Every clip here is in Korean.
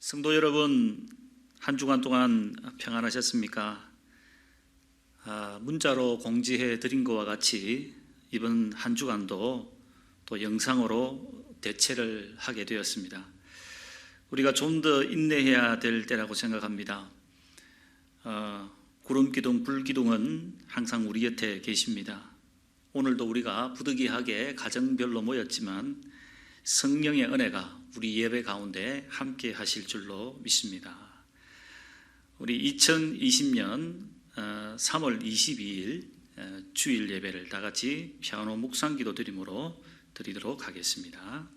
성도 여러분, 한 주간 동안 평안하셨습니까? 문자로 공지해 드린 것과 같이 이번 한 주간도 또 영상으로 대체를 하게 되었습니다. 우리가 좀 더 인내해야 될 때라고 생각합니다. 구름기둥, 불기둥은 항상 우리 곁에 계십니다. 오늘도 우리가 부득이하게 가정별로 모였지만 성령의 은혜가 우리 예배 가운데 함께 하실 줄로 믿습니다. 우리 2020년 3월 22일 주일 예배를 다 같이 피아노 묵상기도 드림으로 드리도록 하겠습니다.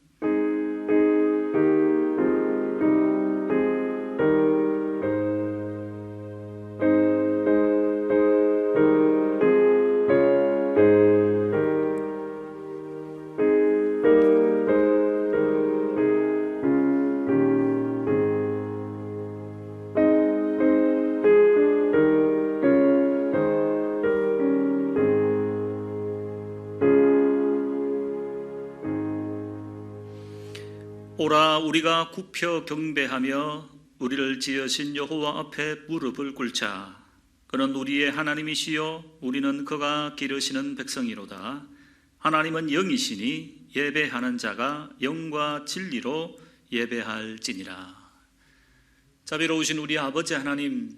오라 우리가 굽혀 경배하며 우리를 지으신 여호와 앞에 무릎을 꿇자. 그는 우리의 하나님이시요 우리는 그가 기르시는 백성이로다. 하나님은 영이시니 예배하는 자가 영과 진리로 예배할지니라. 자비로우신 우리 아버지 하나님,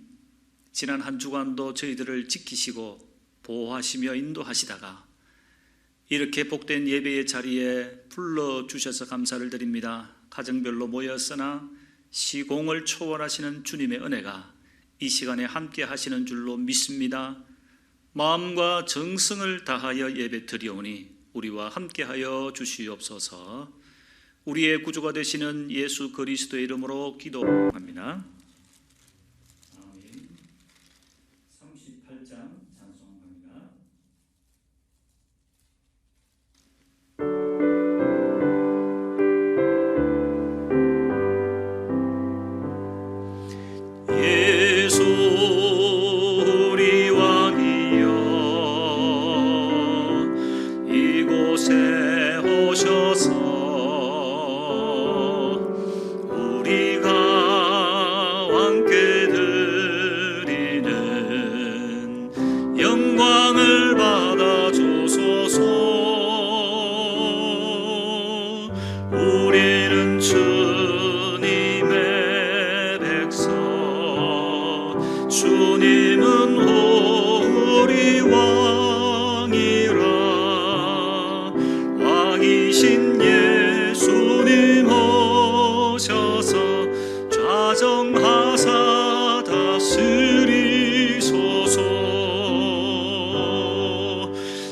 지난 한 주간도 저희들을 지키시고 보호하시며 인도하시다가 이렇게 복된 예배의 자리에 불러주셔서 감사를 드립니다. 가정별로 모였으나 시공을 초월하시는 주님의 은혜가 이 시간에 함께 하시는 줄로 믿습니다. 마음과 정성을 다하여 예배 드리오니 우리와 함께하여 주시옵소서. 우리의 구주가 되시는 예수 그리스도의 이름으로 기도합니다. 아멘. 38장 찬송합니다. 예수 우리 왕이여 이곳에 오셔서 우리가 왕께 드리는 영광을 받아 주소서. 우리는 주님의 백성, 주님은 우리 왕이라. 왕이신 예수님 오셔서 좌정하사 다스리소서.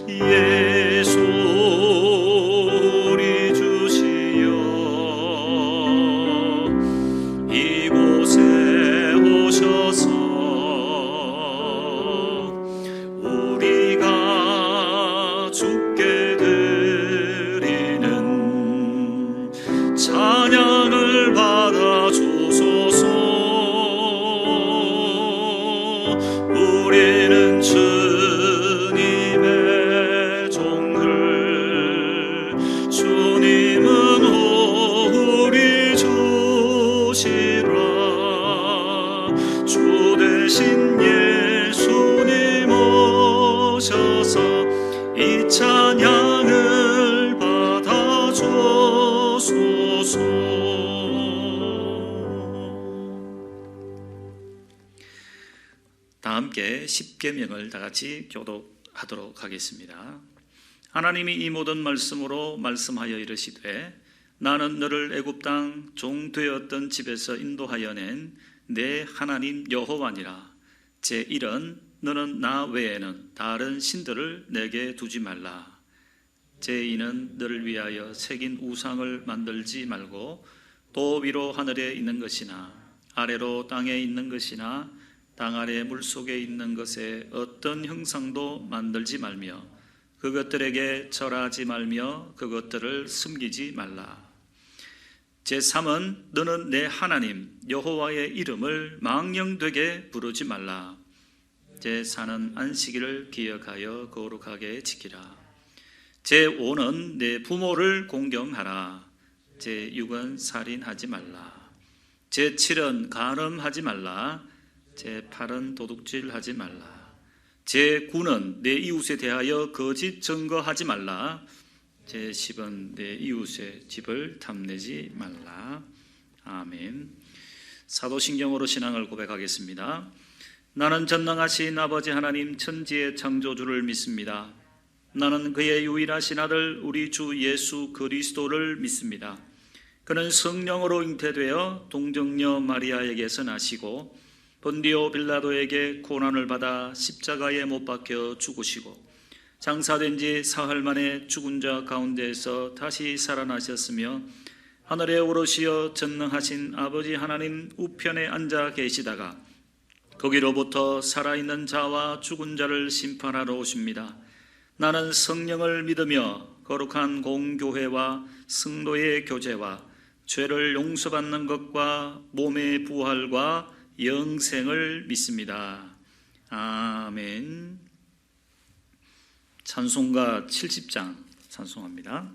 예수 우리 주시여 이곳에 오셔서 우리가 주께 드리는 찬양을 받아 주소서. 우리는 주님의 종들, 주님은 우리 주시라. 주 대신 예수님 오셔서 이 찬양을 받아 주소서. 다 함께 십계명을 다 같이 교독하도록 하겠습니다. 하나님이 이 모든 말씀으로 말씀하여 이르시되 나는 너를 애굽 땅 종 되었던 집에서 인도하여 낸 내 하나님 여호와니라. 제1은 너는 나 외에는 다른 신들을 내게 두지 말라. 제2는 너를 위하여 새긴 우상을 만들지 말고 또 위로 하늘에 있는 것이나 아래로 땅에 있는 것이나 땅 아래 물속에 있는 것에 어떤 형상도 만들지 말며 그것들에게 절하지 말며 그것들을 숨기지 말라. 제3은 너는 내 하나님 여호와의 이름을 망령되게 부르지 말라. 제4는 안식일을 기억하여 거룩하게 지키라. 제5는 내 부모를 공경하라. 제6은 살인하지 말라. 제7은 간음하지 말라. 제8은 도둑질하지 말라. 제9는 내 이웃에 대하여 거짓 증거하지 말라. 제10은 내 이웃의 집을 탐내지 말라. 아멘. 사도신경으로 신앙을 고백하겠습니다. 나는 전능하신 아버지 하나님 천지의 창조주를 믿습니다. 나는 그의 유일하신 아들 우리 주 예수 그리스도를 믿습니다. 그는 성령으로 잉태되어 동정녀 마리아에게서 나시고 본디오 빌라도에게 고난을 받아 십자가에 못 박혀 죽으시고 장사된 지 사흘 만에 죽은 자 가운데에서 다시 살아나셨으며 하늘에 오르시어 전능하신 아버지 하나님 우편에 앉아 계시다가 거기로부터 살아있는 자와 죽은 자를 심판하러 오십니다. 나는 성령을 믿으며 거룩한 공교회와 성도의 교제와 죄를 용서받는 것과 몸의 부활과 영생을 믿습니다. 아멘. 찬송가 70장 찬송합니다.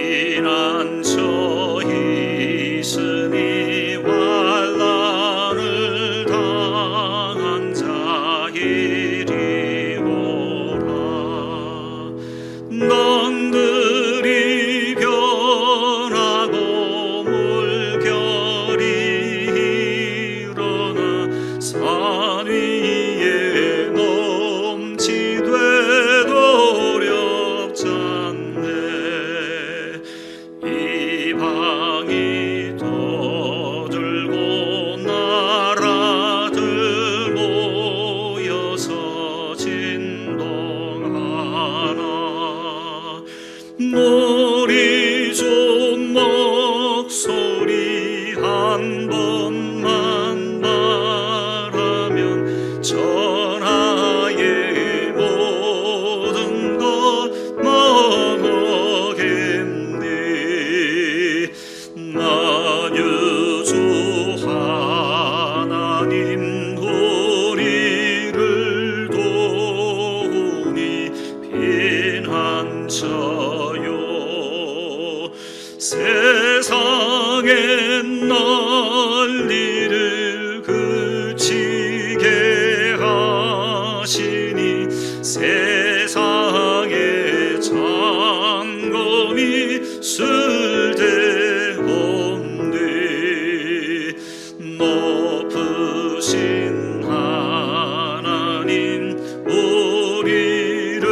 피난처 있으니 환난을 당한 자 이리 오라. 넌들이 변하고 물결이 일어나 산 위에 넘치되도 어렵지 않네. 이방이 떠들고 나라들 모여서 진동하나. 우리 좀 목소리 한 번만 말하면 전하의 모든 것 망하겠네. 만유주 하나님 우리를 도우니 피난처요. 세상의 난리를 그치게 하시니 세상의 장검이 쓸데없네. 높으신 하나님 우리를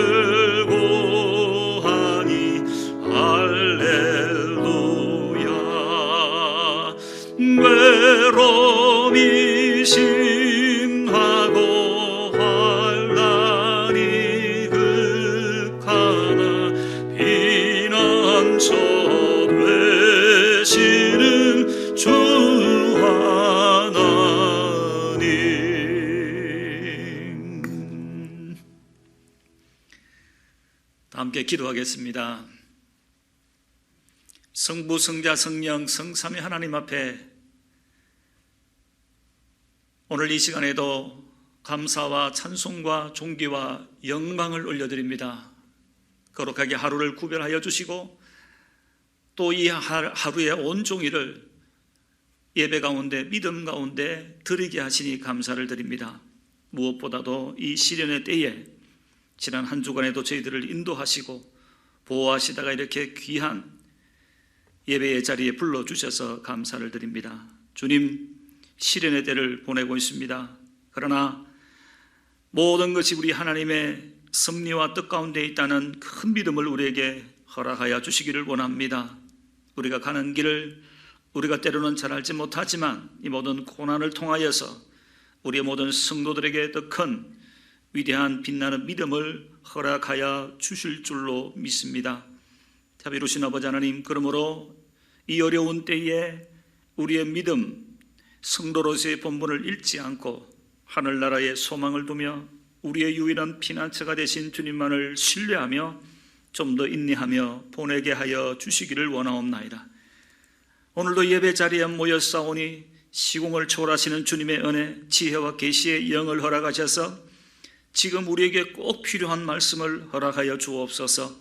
구하니 할렐루야. 외로움이 심하고 환난이 극하나 피난처 되시는 주 하나님. 함께 기도하겠습니다. 성부, 성자, 성령, 성삼위 하나님 앞에 오늘 이 시간에도 감사와 찬송과 존귀와 영광을 올려드립니다. 거룩하게 하루를 구별하여 주시고 또 이 하루의 온종일을 예배 가운데 믿음 가운데 드리게 하시니 감사를 드립니다. 무엇보다도 이 시련의 때에 지난 한 주간에도 저희들을 인도하시고 보호하시다가 이렇게 귀한 예배의 자리에 불러주셔서 감사를 드립니다. 주님, 시련의 때를 보내고 있습니다. 그러나 모든 것이 우리 하나님의 섭리와 뜻 가운데 있다는 큰 믿음을 우리에게 허락하여 주시기를 원합니다. 우리가 가는 길을 우리가 때로는 잘 알지 못하지만 이 모든 고난을 통하여서 우리의 모든 성도들에게 더 큰 위대한 빛나는 믿음을 허락하여 주실 줄로 믿습니다. 자비로우신 아버지 하나님, 그러므로 이 어려운 때에 우리의 믿음, 성도로서의 본분을 잃지 않고 하늘나라에 소망을 두며 우리의 유일한 피난처가 되신 주님만을 신뢰하며 좀 더 인내하며 보내게 하여 주시기를 원하옵나이다. 오늘도 예배 자리에 모였사오니 시공을 초월하시는 주님의 은혜, 지혜와 계시의 영을 허락하셔서 지금 우리에게 꼭 필요한 말씀을 허락하여 주옵소서.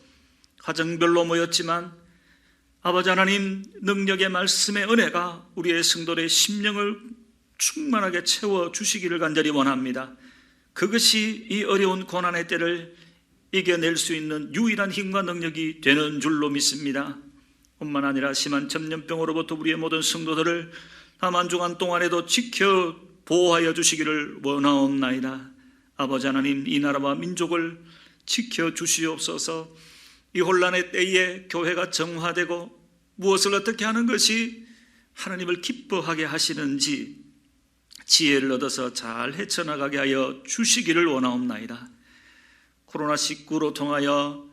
가정별로 모였지만 아버지 하나님, 능력의 말씀의 은혜가 우리의 성도들의 심령을 충만하게 채워주시기를 간절히 원합니다. 그것이 이 어려운 고난의 때를 이겨낼 수 있는 유일한 힘과 능력이 되는 줄로 믿습니다. 뿐만 아니라 심한 전염병으로부터 우리의 모든 성도들을 다만 주간 동안에도 지켜 보호하여 주시기를 원하옵나이다. 아버지 하나님, 이 나라와 민족을 지켜주시옵소서. 이 혼란의 때에 교회가 정화되고 무엇을 어떻게 하는 것이 하나님을 기뻐하게 하시는지 지혜를 얻어서 잘 헤쳐나가게 하여 주시기를 원하옵나이다. 코로나19로 통하여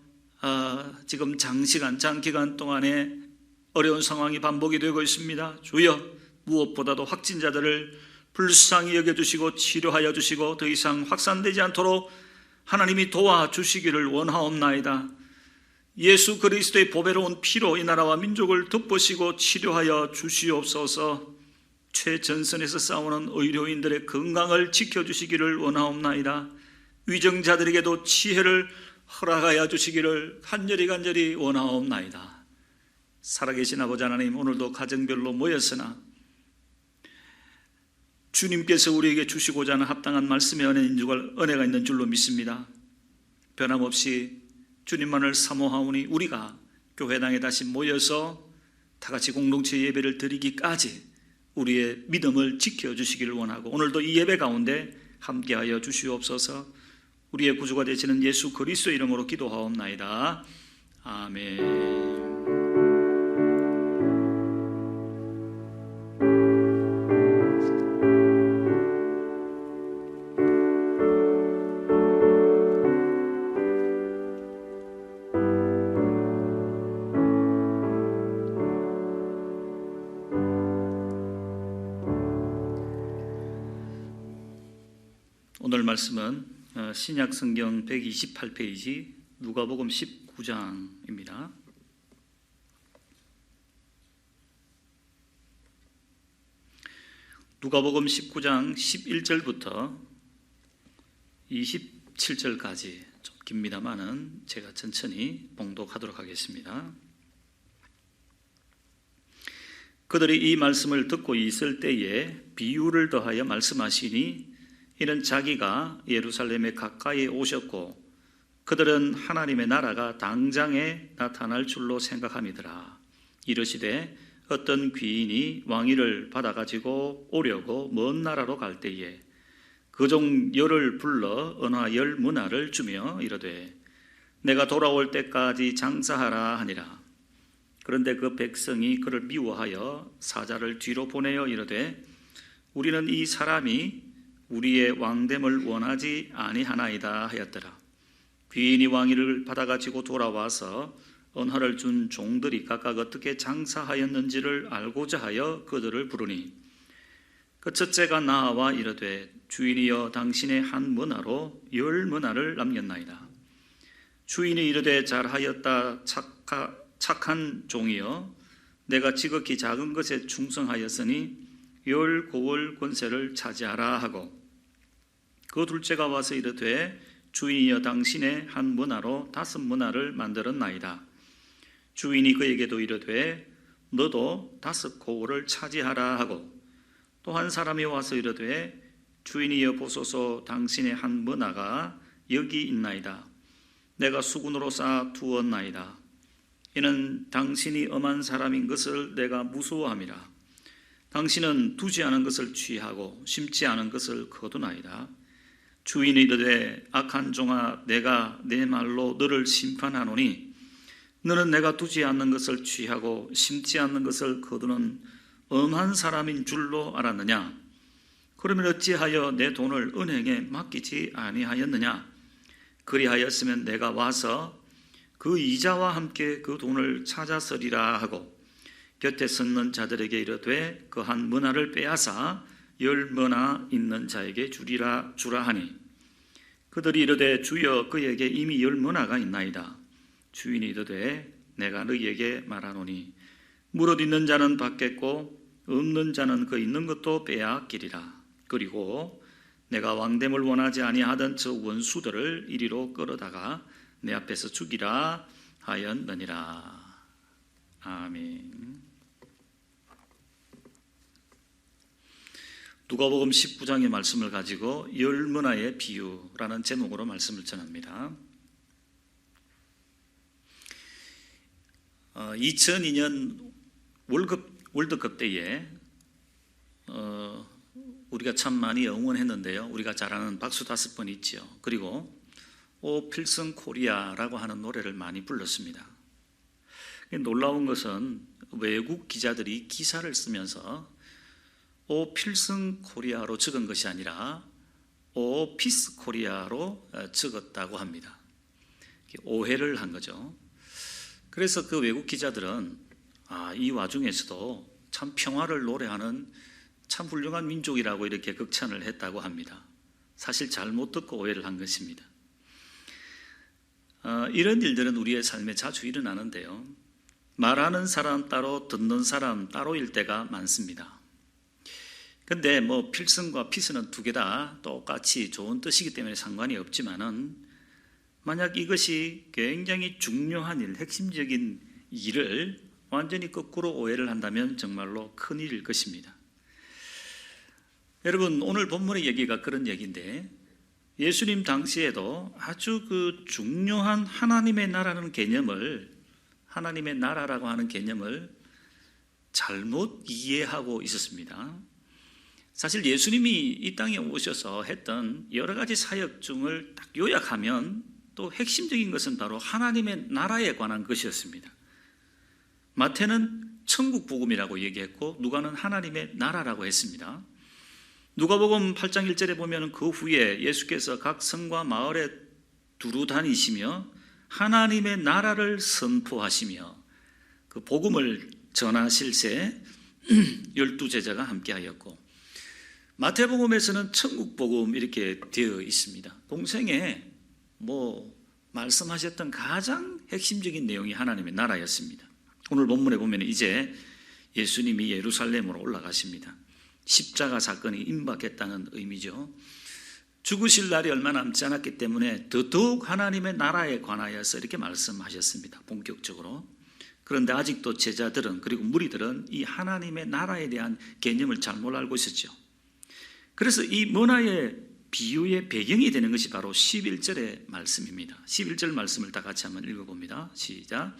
지금 장기간 동안에 어려운 상황이 반복이 되고 있습니다. 주여, 무엇보다도 확진자들을 불쌍히 여겨주시고 치료하여 주시고 더 이상 확산되지 않도록 하나님이 도와주시기를 원하옵나이다. 예수 그리스도의 보배로운 피로 이 나라와 민족을 덮으시고 치료하여 주시옵소서. 최전선에서 싸우는 의료인들의 건강을 지켜주시기를 원하옵나이다. 위정자들에게도 지혜를 허락하여 주시기를 간절히 원하옵나이다. 살아계신 아버지 하나님, 오늘도 가정별로 모였으나 주님께서 우리에게 주시고자 하는 합당한 말씀의 은혜가 있는 줄로 믿습니다. 변함없이 주님만을 사모하오니 우리가 교회당에 다시 모여서 다 같이 공동체 예배를 드리기까지 우리의 믿음을 지켜주시기를 원하고, 오늘도 이 예배 가운데 함께하여 주시옵소서. 우리의 구주가 되시는 예수 그리스도의 이름으로 기도하옵나이다. 아멘. 오늘 말씀은 신약 성경 128페이지 누가복음 19장입니다. 누가복음 19장 11절부터 27절까지 좀 깁니다만은 제가 천천히 봉독하도록 하겠습니다. 그들이 이 말씀을 듣고 있을 때에 비유를 더하여 말씀하시니, 이는 자기가 예루살렘에 가까이 오셨고 그들은 하나님의 나라가 당장에 나타날 줄로 생각함이더라. 이르시되 어떤 귀인이 왕위를 받아가지고 오려고 먼 나라로 갈 때에 그 종 열을 불러 은화 10문화를 주며 이르되 내가 돌아올 때까지 장사하라 하니라. 그런데 그 백성이 그를 미워하여 사자를 뒤로 보내어 이르되 우리는 이 사람이 우리의 왕됨을 원하지 아니하나이다 하였더라. 귀인이 왕위를 받아가지고 돌아와서 은화를 준 종들이 각각 어떻게 장사하였는지를 알고자 하여 그들을 부르니, 그 첫째가 나와 이르되 주인이여 당신의 한 문화로 10문화를 남겼나이다. 주인이 이르되 잘하였다 착한 종이여, 내가 지극히 작은 것에 충성하였으니 10고을 권세를 차지하라 하고, 그 둘째가 와서 이르되 주인이여 당신의 한 문화로 5문화를 만들었나이다. 주인이 그에게도 이르되 너도 5고을을 차지하라 하고, 또 한 사람이 와서 이르되 주인이여 보소서 당신의 한 문화가 여기 있나이다. 내가 수군으로 쌓아 두었나이다. 이는 당신이 엄한 사람인 것을 내가 무서워함이라. 당신은 두지 않은 것을 취하고 심지 않은 것을 거두나이다. 주인이 이르되 악한 종아, 내가 내 말로 너를 심판하노니 너는 내가 두지 않는 것을 취하고 심지 않는 것을 거두는 엄한 사람인 줄로 알았느냐? 그러면 어찌하여 내 돈을 은행에 맡기지 아니하였느냐? 그리하였으면 내가 와서 그 이자와 함께 그 돈을 찾아서리라 하고, 곁에 섰는 자들에게 이르되 그 한 문화를 빼앗아 10문화 있는 자에게 주라 하니, 그들이 이르되 주여 그에게 이미 10문화가 있나이다. 주인이 이르되 내가 너희에게 말하노니 무릇 있는 자는 받겠고 없는 자는 그 있는 것도 빼앗기리라. 그리고 내가 왕됨을 원하지 아니하던 저 원수들을 이리로 끌어다가 내 앞에서 죽이라 하였느니라. 아멘. 누가복음 19장의 말씀을 가지고 열 문화의 비유라는 제목으로 말씀을 전합니다. 2002년 월드컵 때에 우리가 참 많이 응원했는데요. 우리가 잘 아는 박수 5번 있죠. 그리고 오 필승 코리아라고 하는 노래를 많이 불렀습니다. 놀라운 것은 외국 기자들이 기사를 쓰면서 오 필승 코리아로 적은 것이 아니라 오 피스 코리아로 적었다고 합니다. 오해를 한 거죠. 그래서 그 외국 기자들은 이 와중에서도 참 평화를 노래하는 참 훌륭한 민족이라고 이렇게 극찬을 했다고 합니다. 사실 잘못 듣고 오해를 한 것입니다. 이런 일들은 우리의 삶에 자주 일어나는데요. 말하는 사람 따로 듣는 사람 따로일 때가 많습니다. 근데 필승과 피스는 두 개 다 똑같이 좋은 뜻이기 때문에 상관이 없지만은 만약 이것이 굉장히 중요한 일, 핵심적인 일을 완전히 거꾸로 오해를 한다면 정말로 큰일일 것입니다. 여러분, 오늘 본문의 얘기가 그런 얘기인데 예수님 당시에도 아주 그 중요한 하나님의 나라라는 개념을, 하나님의 나라라고 하는 개념을 잘못 이해하고 있었습니다. 사실 예수님이 이 땅에 오셔서 했던 여러 가지 사역 중을 딱 요약하면 또 핵심적인 것은 바로 하나님의 나라에 관한 것이었습니다. 마태는 천국 복음이라고 얘기했고 누가는 하나님의 나라라고 했습니다. 누가복음 8장 1절에 보면 그 후에 예수께서 각 성과 마을에 두루 다니시며 하나님의 나라를 선포하시며 그 복음을 전하실새 12제자가 함께하였고, 마태복음에서는 천국 복음 이렇게 되어 있습니다. 공생에 말씀하셨던 가장 핵심적인 내용이 하나님의 나라였습니다. 오늘 본문에 보면 이제 예수님이 예루살렘으로 올라가십니다. 십자가 사건이 임박했다는 의미죠. 죽으실 날이 얼마 남지 않았기 때문에 더더욱 하나님의 나라에 관하여서 이렇게 말씀하셨습니다. 본격적으로. 그런데 아직도 제자들은, 그리고 무리들은 이 하나님의 나라에 대한 개념을 잘못 알고 있었죠. 그래서 이 문화의 비유의 배경이 되는 것이 바로 11절의 말씀입니다. 11절 말씀을 다 같이 한번 읽어봅니다. 시작.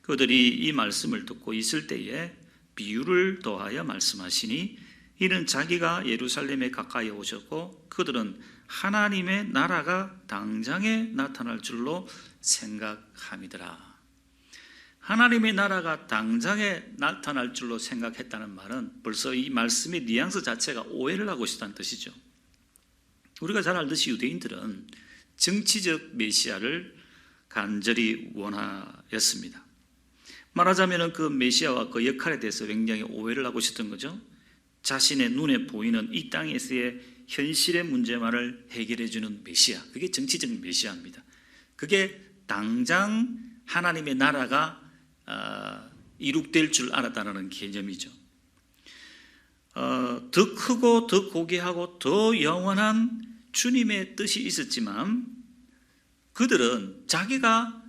그들이 이 말씀을 듣고 있을 때에 비유를 더하여 말씀하시니 이는 자기가 예루살렘에 가까이 오셨고 그들은 하나님의 나라가 당장에 나타날 줄로 생각함이더라. 하나님의 나라가 당장에 나타날 줄로 생각했다는 말은 벌써 이 말씀의 뉘앙스 자체가 오해를 하고 있다는 뜻이죠. 우리가 잘 알듯이 유대인들은 정치적 메시아를 간절히 원하였습니다. 말하자면 그 메시아와 그 역할에 대해서 굉장히 오해를 하고 있었던 거죠. 자신의 눈에 보이는 이 땅에서의 현실의 문제만을 해결해 주는 메시아, 그게 정치적 메시아입니다. 그게 당장 하나님의 나라가 이룩될 줄 알았다는 개념이죠. 더 크고 더 고귀하고 더 영원한 주님의 뜻이 있었지만 그들은 자기가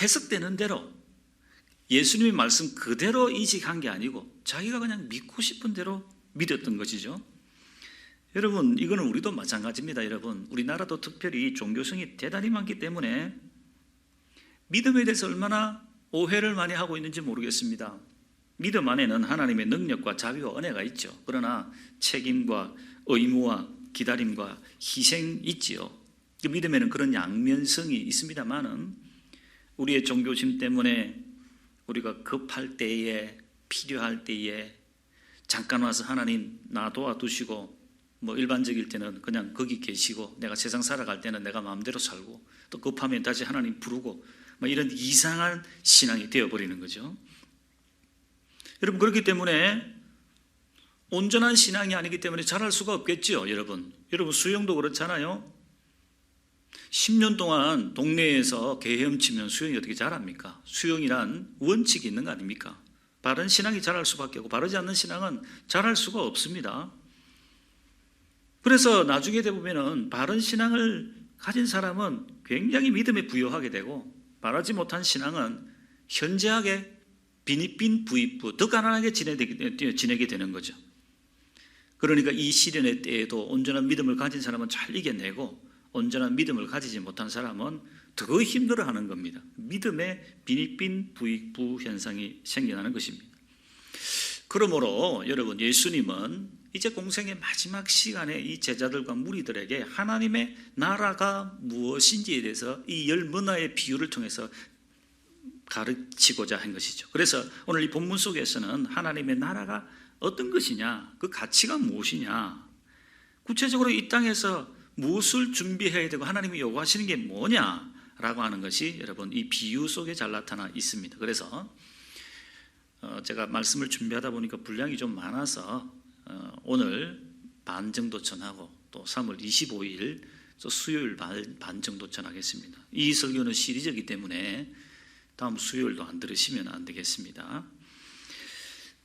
해석되는 대로 예수님의 말씀 그대로 인식한 게 아니고 자기가 그냥 믿고 싶은 대로 믿었던 것이죠. 여러분, 이거는 우리도 마찬가지입니다. 여러분, 우리나라도 특별히 종교성이 대단히 많기 때문에 믿음에 대해서 얼마나 오해를 많이 하고 있는지 모르겠습니다. 믿음 안에는 하나님의 능력과 자비와 은혜가 있죠. 그러나 책임과 의무와 기다림과 희생이 있지요. 그 믿음에는 그런 양면성이 있습니다만은 우리의 종교심 때문에 우리가 급할 때에, 필요할 때에 잠깐 와서 하나님 나 도와두시고, 일반적일 때는 그냥 거기 계시고 내가 세상 살아갈 때는 내가 마음대로 살고 또 급하면 다시 하나님 부르고 이런 이상한 신앙이 되어버리는 거죠. 여러분, 그렇기 때문에 온전한 신앙이 아니기 때문에 잘할 수가 없겠죠. 여러분 수영도 그렇잖아요. 10년 동안 동네에서 개 헤엄치면 수영이 어떻게 잘합니까? 수영이란 원칙이 있는 거 아닙니까? 바른 신앙이 잘할 수밖에 없고 바르지 않는 신앙은 잘할 수가 없습니다. 그래서 나중에 되보면은 바른 신앙을 가진 사람은 굉장히 믿음에 부여하게 되고, 바르지 못한 신앙은 현저하게 빈익빈 부익부, 더 가난하게 지내게 되는 거죠. 그러니까 이 시련의 때에도 온전한 믿음을 가진 사람은 잘 이겨내고, 온전한 믿음을 가지지 못한 사람은 더 힘들어하는 겁니다. 믿음의 빈익빈 부익부 현상이 생겨나는 것입니다. 그러므로 여러분, 예수님은 이제 공생의 마지막 시간에 이 제자들과 무리들에게 하나님의 나라가 무엇인지에 대해서 이 열 문화의 비유를 통해서 가르치고자 한 것이죠. 그래서 오늘 이 본문 속에서는 하나님의 나라가 어떤 것이냐, 그 가치가 무엇이냐, 구체적으로 이 땅에서 무엇을 준비해야 되고 하나님이 요구하시는 게 뭐냐라고 하는 것이 여러분 이 비유 속에 잘 나타나 있습니다. 그래서 제가 말씀을 준비하다 보니까 분량이 좀 많아서 오늘 반 정도 전하고 또 3월 25일 수요일 반 정도 전하겠습니다. 이 설교는 시리즈이기 때문에 다음 수요일도 안 들으시면 안 되겠습니다.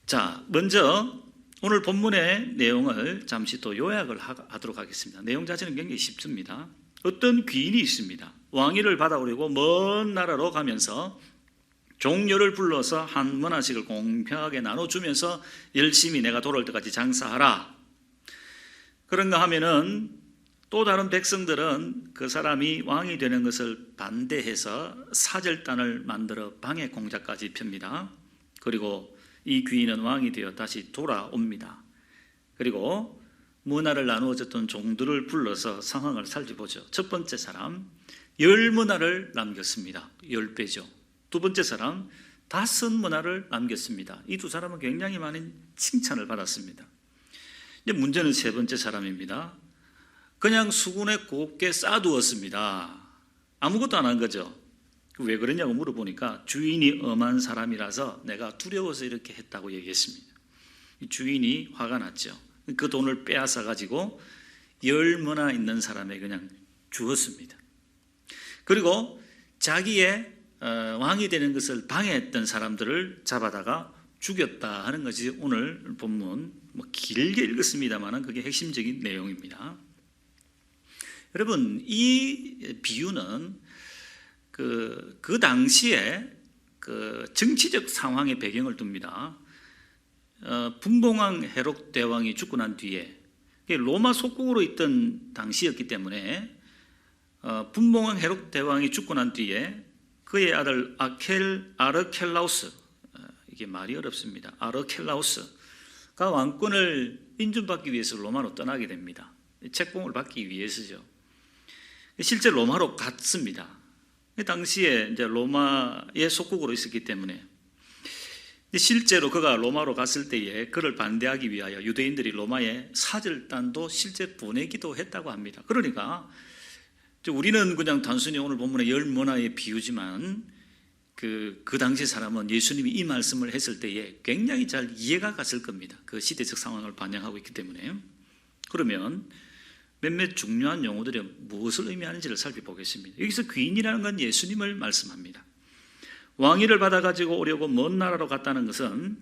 자, 먼저 오늘 본문의 내용을 잠시 또 요약을 하도록 하겠습니다. 내용 자체는 굉장히 쉽습니다. 어떤 귀인이 있습니다. 왕위를 받아오려고 먼 나라로 가면서 종료를 불러서 한 문화씩을 공평하게 나눠주면서 열심히 내가 돌아올 때까지 장사하라. 그런가 하면은 또 다른 백성들은 그 사람이 왕이 되는 것을 반대해서 사절단을 만들어 방해 공작까지 펴니다. 그리고 이 귀인은 왕이 되어 다시 돌아옵니다. 그리고 문화를 나누어졌던 종들을 불러서 상황을 살펴보죠. 첫 번째 사람 10문화를 남겼습니다. 10배죠. 두 번째 사람 5문화를 남겼습니다. 이 두 사람은 굉장히 많은 칭찬을 받았습니다. 이제 문제는 세 번째 사람입니다. 그냥 수군에 곱게 쌓아두었습니다. 아무것도 안 한 거죠. 왜 그러냐고 물어보니까 주인이 엄한 사람이라서 내가 두려워서 이렇게 했다고 얘기했습니다. 주인이 화가 났죠. 그 돈을 빼앗아 가지고 10문화 있는 사람에게 그냥 주었습니다. 그리고 자기의 왕이 되는 것을 방해했던 사람들을 잡아다가 죽였다 하는 것이 오늘 본문 길게 읽었습니다만 그게 핵심적인 내용입니다. 여러분, 이 비유는 그 당시에 그 정치적 상황의 배경을 둡니다. 분봉왕 헤롯 대왕이 죽고 난 뒤에 로마 속국으로 있던 당시였기 때문에 분봉왕 헤롯 대왕이 죽고 난 뒤에 그의 아들 아르켈라우스, 이게 말이 어렵습니다. 아르켈라우스가 왕권을 인준받기 위해서 로마로 떠나게 됩니다. 책봉을 받기 위해서죠. 실제 로마로 갔습니다. 당시에 이제 로마의 속국으로 있었기 때문에 실제로 그가 로마로 갔을 때에 그를 반대하기 위하여 유대인들이 로마에 사절단도 실제 보내기도 했다고 합니다. 그러니까 우리는 그냥 단순히 오늘 본문의 10문화의 비유지만 그 당시 사람은 예수님이 이 말씀을 했을 때에 굉장히 잘 이해가 갔을 겁니다. 그 시대적 상황을 반영하고 있기 때문에. 그러면 몇몇 중요한 용어들이 무엇을 의미하는지를 살펴보겠습니다. 여기서 귀인이라는 건 예수님을 말씀합니다. 왕위를 받아가지고 오려고 먼 나라로 갔다는 것은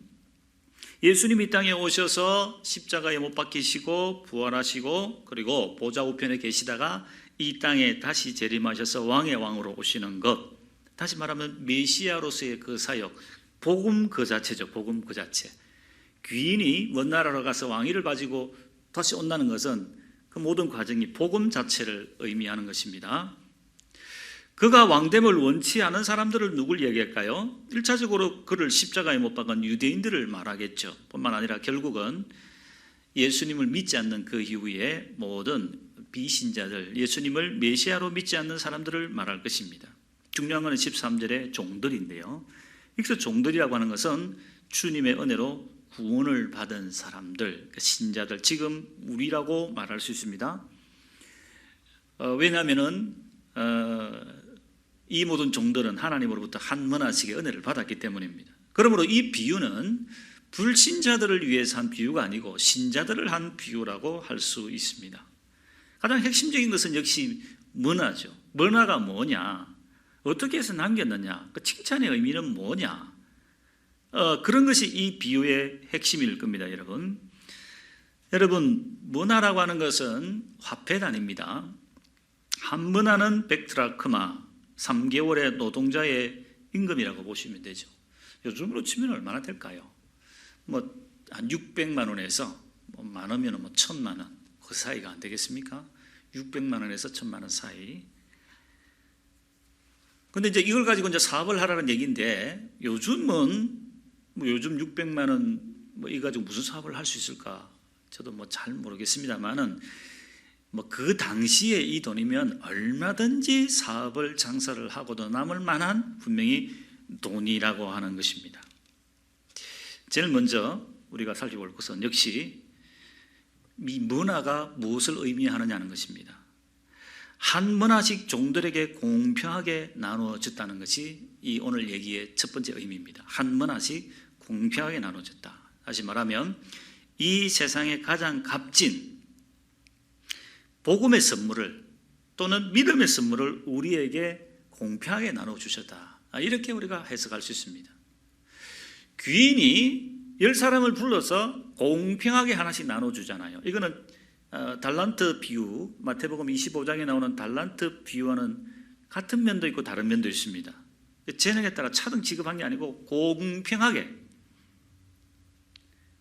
예수님이 이 땅에 오셔서 십자가에 못 박히시고 부활하시고 그리고 보좌 우편에 계시다가 이 땅에 다시 재림하셔서 왕의 왕으로 오시는 것, 다시 말하면 메시아로서의 그 사역, 복음 그 자체죠. 복음 그 자체. 귀인이 먼 나라로 가서 왕위를 가지고 다시 온다는 것은 그 모든 과정이 복음 자체를 의미하는 것입니다. 그가 왕됨을 원치 않은 사람들을 누굴 얘기할까요? 1차적으로 그를 십자가에 못 박은 유대인들을 말하겠죠. 뿐만 아니라 결국은 예수님을 믿지 않는 그 이후에 모든 비신자들, 예수님을 메시아로 믿지 않는 사람들을 말할 것입니다. 중요한 것은 13절의 종들인데요. 여기서 종들이라고 하는 것은 주님의 은혜로 구원을 받은 사람들, 신자들, 지금 우리라고 말할 수 있습니다. 왜냐하면 이 모든 종들은 하나님으로부터 한 문화씩의 은혜를 받았기 때문입니다. 그러므로 이 비유는 불신자들을 위해서 한 비유가 아니고 신자들을 한 비유라고 할 수 있습니다. 가장 핵심적인 것은 역시 문화죠. 문화가 뭐냐, 어떻게 해서 남겼느냐, 그 칭찬의 의미는 뭐냐, 그런 것이 이 비유의 핵심일 겁니다, 여러분. 여러분, 문화라고 하는 것은 화폐 단위입니다. 한 문화는 100드라크마, 3개월의 노동자의 임금이라고 보시면 되죠. 요즘으로 치면 얼마나 될까요? 한 600만 원에서 많으면 1000만 원, 그 사이가 안 되겠습니까? 600만 원에서 1000만 원 사이. 근데 이제 이걸 가지고 이제 사업을 하라는 얘기인데, 요즘 600만 원 이거 가지고 무슨 사업을 할 수 있을까? 저도 잘 모르겠습니다만은 그 당시에 이 돈이면 얼마든지 사업을 장사를 하고도 남을 만한 분명히 돈이라고 하는 것입니다. 제일 먼저 우리가 살펴볼 것은 역시 이 문화가 무엇을 의미하느냐는 것입니다. 한 문화씩 종들에게 공평하게 나누어졌다는 것이 이 오늘 얘기의 첫 번째 의미입니다. 한 문화씩 공평하게 나눠졌다. 다시 말하면 이 세상의 가장 값진 복음의 선물을 또는 믿음의 선물을 우리에게 공평하게 나눠주셨다. 이렇게 우리가 해석할 수 있습니다. 귀인이 10사람을 불러서 공평하게 하나씩 나눠주잖아요. 이거는 달란트 비유, 마태복음 25장에 나오는 달란트 비유와는 같은 면도 있고 다른 면도 있습니다. 재능에 따라 차등 지급한 게 아니고 공평하게.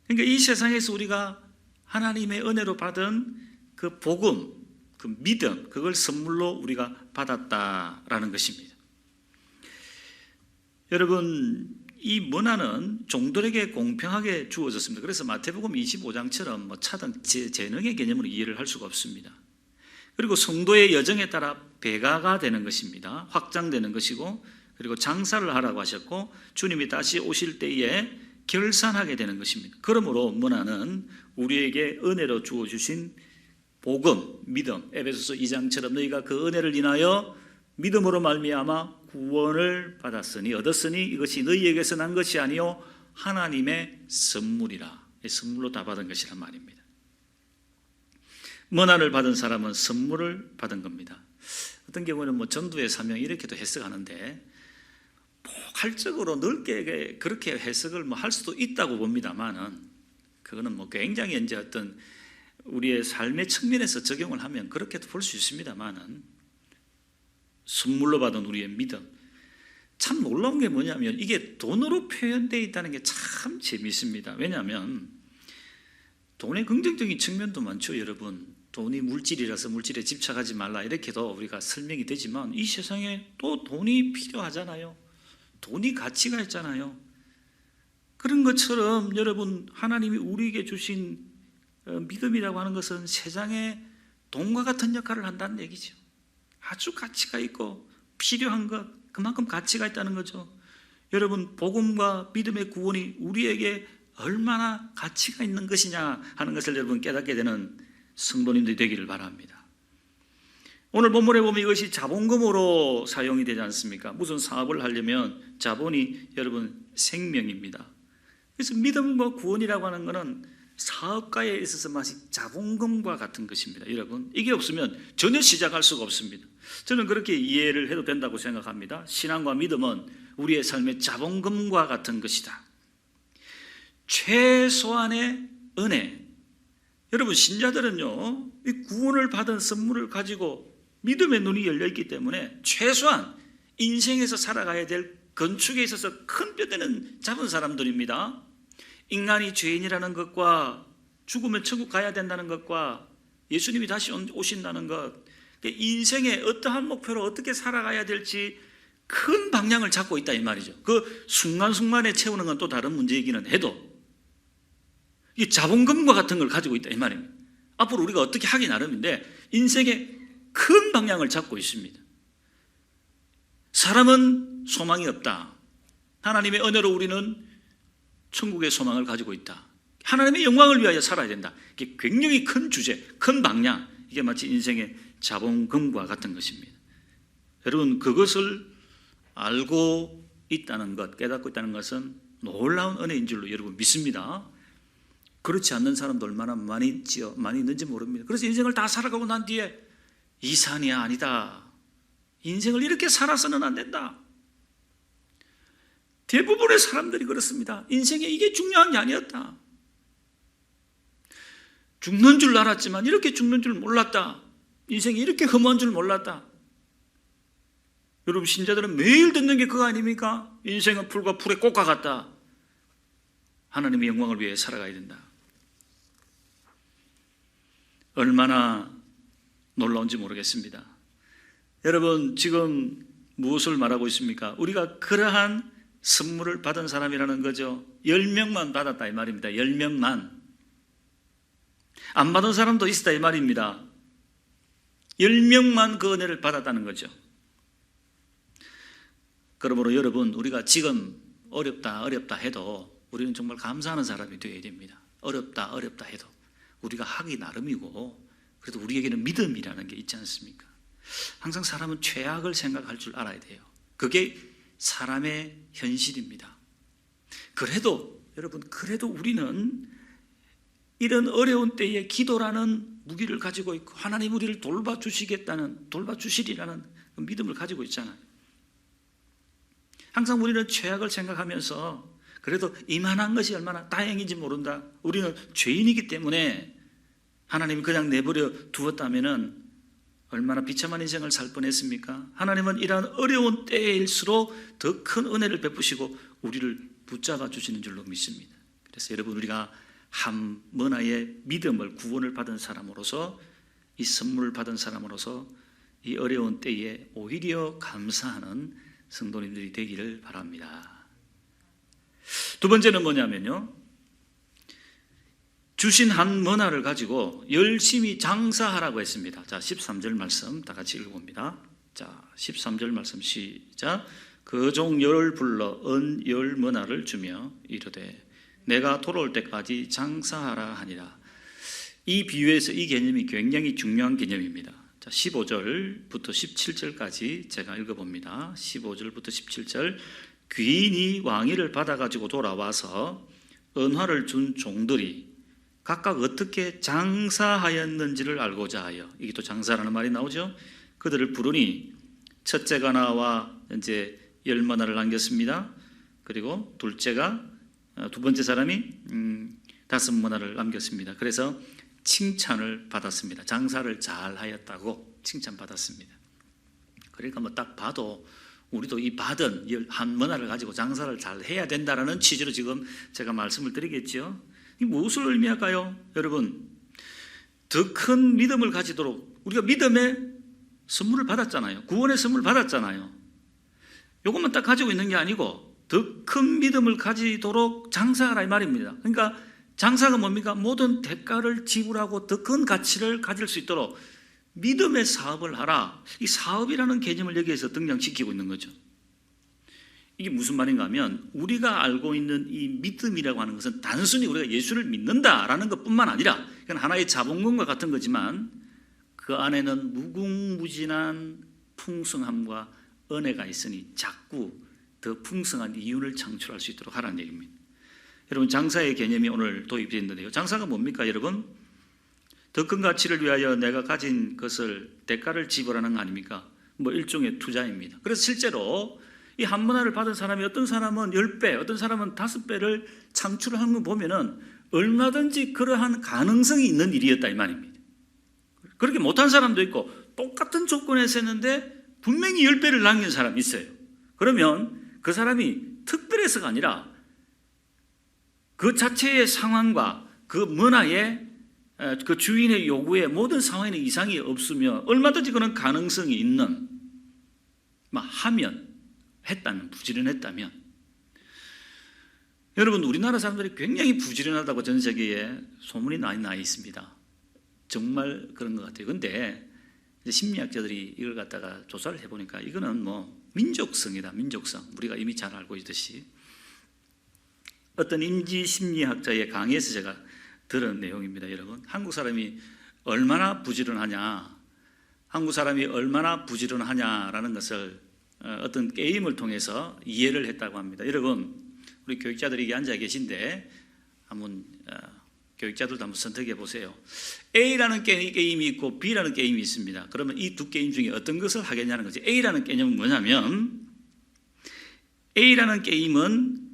그러니까 이 세상에서 우리가 하나님의 은혜로 받은 그 복음, 그 믿음, 그걸 선물로 우리가 받았다라는 것입니다. 여러분, 이 문화는 종들에게 공평하게 주어졌습니다. 그래서 마태복음 25장처럼 차등 재능의 개념으로 이해를 할 수가 없습니다. 그리고 성도의 여정에 따라 배가가 되는 것입니다. 확장되는 것이고, 그리고 장사를 하라고 하셨고, 주님이 다시 오실 때에 결산하게 되는 것입니다. 그러므로 문화는 우리에게 은혜로 주어주신 복음, 믿음, 에베소서 2장처럼 너희가 그 은혜를 인하여 믿음으로 말미암아 구원을 받았으니 얻었으니 이것이 너희에게서 난 것이 아니요 하나님의 선물이라. 선물로 다 받은 것이란 말입니다. 문화를 받은 사람은 선물을 받은 겁니다. 어떤 경우는 전도의 사명 이렇게도 해석하는데 포괄적으로 넓게 그렇게 해석을 할 수도 있다고 봅니다만은 그거는 굉장히 이제 어떤 우리의 삶의 측면에서 적용을 하면 그렇게도 볼 수 있습니다만은 선물로 받은 우리의 믿음, 참 놀라운 게 뭐냐면 이게 돈으로 표현되어 있다는 게 참 재미있습니다. 왜냐하면 돈의 긍정적인 측면도 많죠. 여러분, 돈이 물질이라서 물질에 집착하지 말라 이렇게도 우리가 설명이 되지만 이 세상에 또 돈이 필요하잖아요. 돈이 가치가 있잖아요. 그런 것처럼 여러분, 하나님이 우리에게 주신 믿음이라고 하는 것은 세상에 돈과 같은 역할을 한다는 얘기죠. 아주 가치가 있고 필요한 것, 그만큼 가치가 있다는 거죠. 여러분, 복음과 믿음의 구원이 우리에게 얼마나 가치가 있는 것이냐 하는 것을 여러분 깨닫게 되는 성도님들이 되기를 바랍니다. 오늘 본문에 보면 이것이 자본금으로 사용이 되지 않습니까? 무슨 사업을 하려면 자본이 여러분 생명입니다. 그래서 믿음과 구원이라고 하는 것은 사업가에 있어서 마치 자본금과 같은 것입니다. 여러분, 이게 없으면 전혀 시작할 수가 없습니다. 저는 그렇게 이해를 해도 된다고 생각합니다. 신앙과 믿음은 우리의 삶의 자본금과 같은 것이다. 최소한의 은혜. 여러분, 신자들은요, 이 구원을 받은 선물을 가지고 믿음의 눈이 열려있기 때문에 최소한 인생에서 살아가야 될 건축에 있어서 큰 뼈대는 잡은 사람들입니다. 인간이 죄인이라는 것과 죽으면 천국 가야 된다는 것과 예수님이 다시 오신다는 것, 인생의 어떠한 목표로 어떻게 살아가야 될지 큰 방향을 잡고 있다 이 말이죠. 그 순간순간에 채우는 건 또 다른 문제이기는 해도 이 자본금과 같은 걸 가지고 있다 이 말입니다. 앞으로 우리가 어떻게 하기 나름인데 인생의 큰 방향을 잡고 있습니다. 사람은 소망이 없다. 하나님의 은혜로 우리는 천국의 소망을 가지고 있다. 하나님의 영광을 위하여 살아야 된다. 이게 굉장히 큰 주제, 큰 방향. 이게 마치 인생의 자본금과 같은 것입니다. 여러분, 그것을 알고 있다는 것, 깨닫고 있다는 것은 놀라운 은혜인 줄로 여러분 믿습니다. 그렇지 않는 사람도 얼마나 많이 있는지 모릅니다. 그래서 인생을 다 살아가고 난 뒤에 이 산이 아니다. 인생을 이렇게 살아서는 안 된다. 대부분의 사람들이 그렇습니다. 인생에 이게 중요한 게 아니었다. 죽는 줄 알았지만 이렇게 죽는 줄 몰랐다. 인생이 이렇게 험한 줄 몰랐다. 여러분, 신자들은 매일 듣는 게 그거 아닙니까? 인생은 풀과 풀의 꽃과 같다. 하나님의 영광을 위해 살아가야 된다. 얼마나 놀라운지 모르겠습니다. 여러분, 지금 무엇을 말하고 있습니까? 우리가 그러한 선물을 받은 사람이라는 거죠. 10명만 받았다 이 말입니다. 10명만. 안 받은 사람도 있었다 이 말입니다. 10명만 그 은혜를 받았다는 거죠. 그러므로 여러분, 우리가 지금 어렵다 해도 우리는 정말 감사하는 사람이 되어야 됩니다. 어렵다 해도 우리가 하기 나름이고, 그래도 우리에게는 믿음이라는 게 있지 않습니까? 항상 사람은 최악을 생각할 줄 알아야 돼요. 그게 사람의 현실입니다. 그래도 여러분, 그래도 우리는 이런 어려운 때에 기도라는 무기를 가지고 있고, 하나님 우리를 돌봐주시리라는 믿음을 가지고 있잖아요. 항상 우리는 최악을 생각하면서 그래도 이만한 것이 얼마나 다행인지 모른다. 우리는 죄인이기 때문에 하나님이 그냥 내버려 두었다면 얼마나 비참한 인생을 살 뻔했습니까? 하나님은 이러한 어려운 때일수록 더 큰 은혜를 베푸시고 우리를 붙잡아 주시는 줄로 믿습니다. 그래서 여러분, 우리가 한 문화의 믿음을, 구원을 받은 사람으로서, 이 선물을 받은 사람으로서 이 어려운 때에 오히려 감사하는 성도님들이 되기를 바랍니다. 두 번째는 뭐냐면요, 주신 한 문화를 가지고 열심히 장사하라고 했습니다. 자, 13절 말씀 다 같이 읽어봅니다. 자, 13절 말씀 시작. 그 종 열을 불러 은 10문화를 주며 이르되 내가 돌아올 때까지 장사하라 하니라. 이 비유에서 이 개념이 굉장히 중요한 개념입니다. 자, 15절부터 17절까지 제가 읽어봅니다. 15절부터 17절. 귀인이 왕위를 받아가지고 돌아와서 은화를 준 종들이 각각 어떻게 장사하였는지를 알고자 하여, 이게 또 장사라는 말이 나오죠. 그들을 부르니 첫째가 나와 이제 10문화를 남겼습니다. 그리고 둘째가, 두 번째 사람이 5문화를 남겼습니다. 그래서 칭찬을 받았습니다. 장사를 잘 하였다고 칭찬받았습니다. 그러니까 뭐 딱 봐도 우리도 이 받은 1문화를 가지고 장사를 잘 해야 된다라는 취지로 지금 제가 말씀을 드리겠죠. 이 무엇을 의미할까요? 여러분, 더 큰 믿음을 가지도록, 우리가 믿음의 선물을 받았잖아요. 구원의 선물을 받았잖아요. 이것만 딱 가지고 있는 게 아니고 더 큰 믿음을 가지도록 장사하라 이 말입니다. 그러니까 장사가 뭡니까? 모든 대가를 지불하고 더 큰 가치를 가질 수 있도록 믿음의 사업을 하라. 이 사업이라는 개념을 여기에서 등장시키고 있는 거죠. 이게 무슨 말인가 하면, 우리가 알고 있는 이 믿음이라고 하는 것은 단순히 우리가 예수를 믿는다라는 것뿐만 아니라, 이건 하나의 자본금과 같은 거지만 그 안에는 무궁무진한 풍성함과 은혜가 있으니 자꾸 더 풍성한 이윤을 창출할 수 있도록 하라는 얘기입니다. 여러분, 장사의 개념이 오늘 도입되어 있는데요, 장사가 뭡니까 여러분? 더 큰 가치를 위하여 내가 가진 것을, 대가를 지불하는 거 아닙니까? 뭐 일종의 투자입니다. 그래서 실제로 이 한 문화를 받은 사람이, 어떤 사람은 10배, 어떤 사람은 5배를 창출하는 거 보면은 얼마든지 그러한 가능성이 있는 일이었다 이 말입니다. 그렇게 못한 사람도 있고 똑같은 조건에서 했는데 분명히 10배를 남긴 사람이 있어요. 그러면 그 사람이 특별해서가 아니라 그 자체의 상황과 그 문화의, 그 주인의 요구에 모든 상황에는 이상이 없으며 얼마든지 그런 가능성이 있는, 했다면, 부지런했다면, 여러분, 우리나라 사람들이 굉장히 부지런하다고 전 세계에 소문이 많이 나 있습니다. 정말 그런 것 같아요. 근데 심리학자들이 이걸 갖다가 조사를 해보니까 이거는 민족성이다, 민족성. 우리가 이미 잘 알고 있듯이. 어떤 인지심리학자의 강의에서 제가 들은 내용입니다. 여러분, 한국 사람이 얼마나 부지런하냐라는 것을 어떤 게임을 통해서 이해를 했다고 합니다. 여러분, 우리 교육자들이 여기 앉아 계신데 한번 교육자들도 한번 선택해 보세요. A라는 게임이 있고 B라는 게임이 있습니다. 그러면 이 두 게임 중에 어떤 것을 하겠냐는 거지. A라는 개념은 뭐냐면, A라는 게임은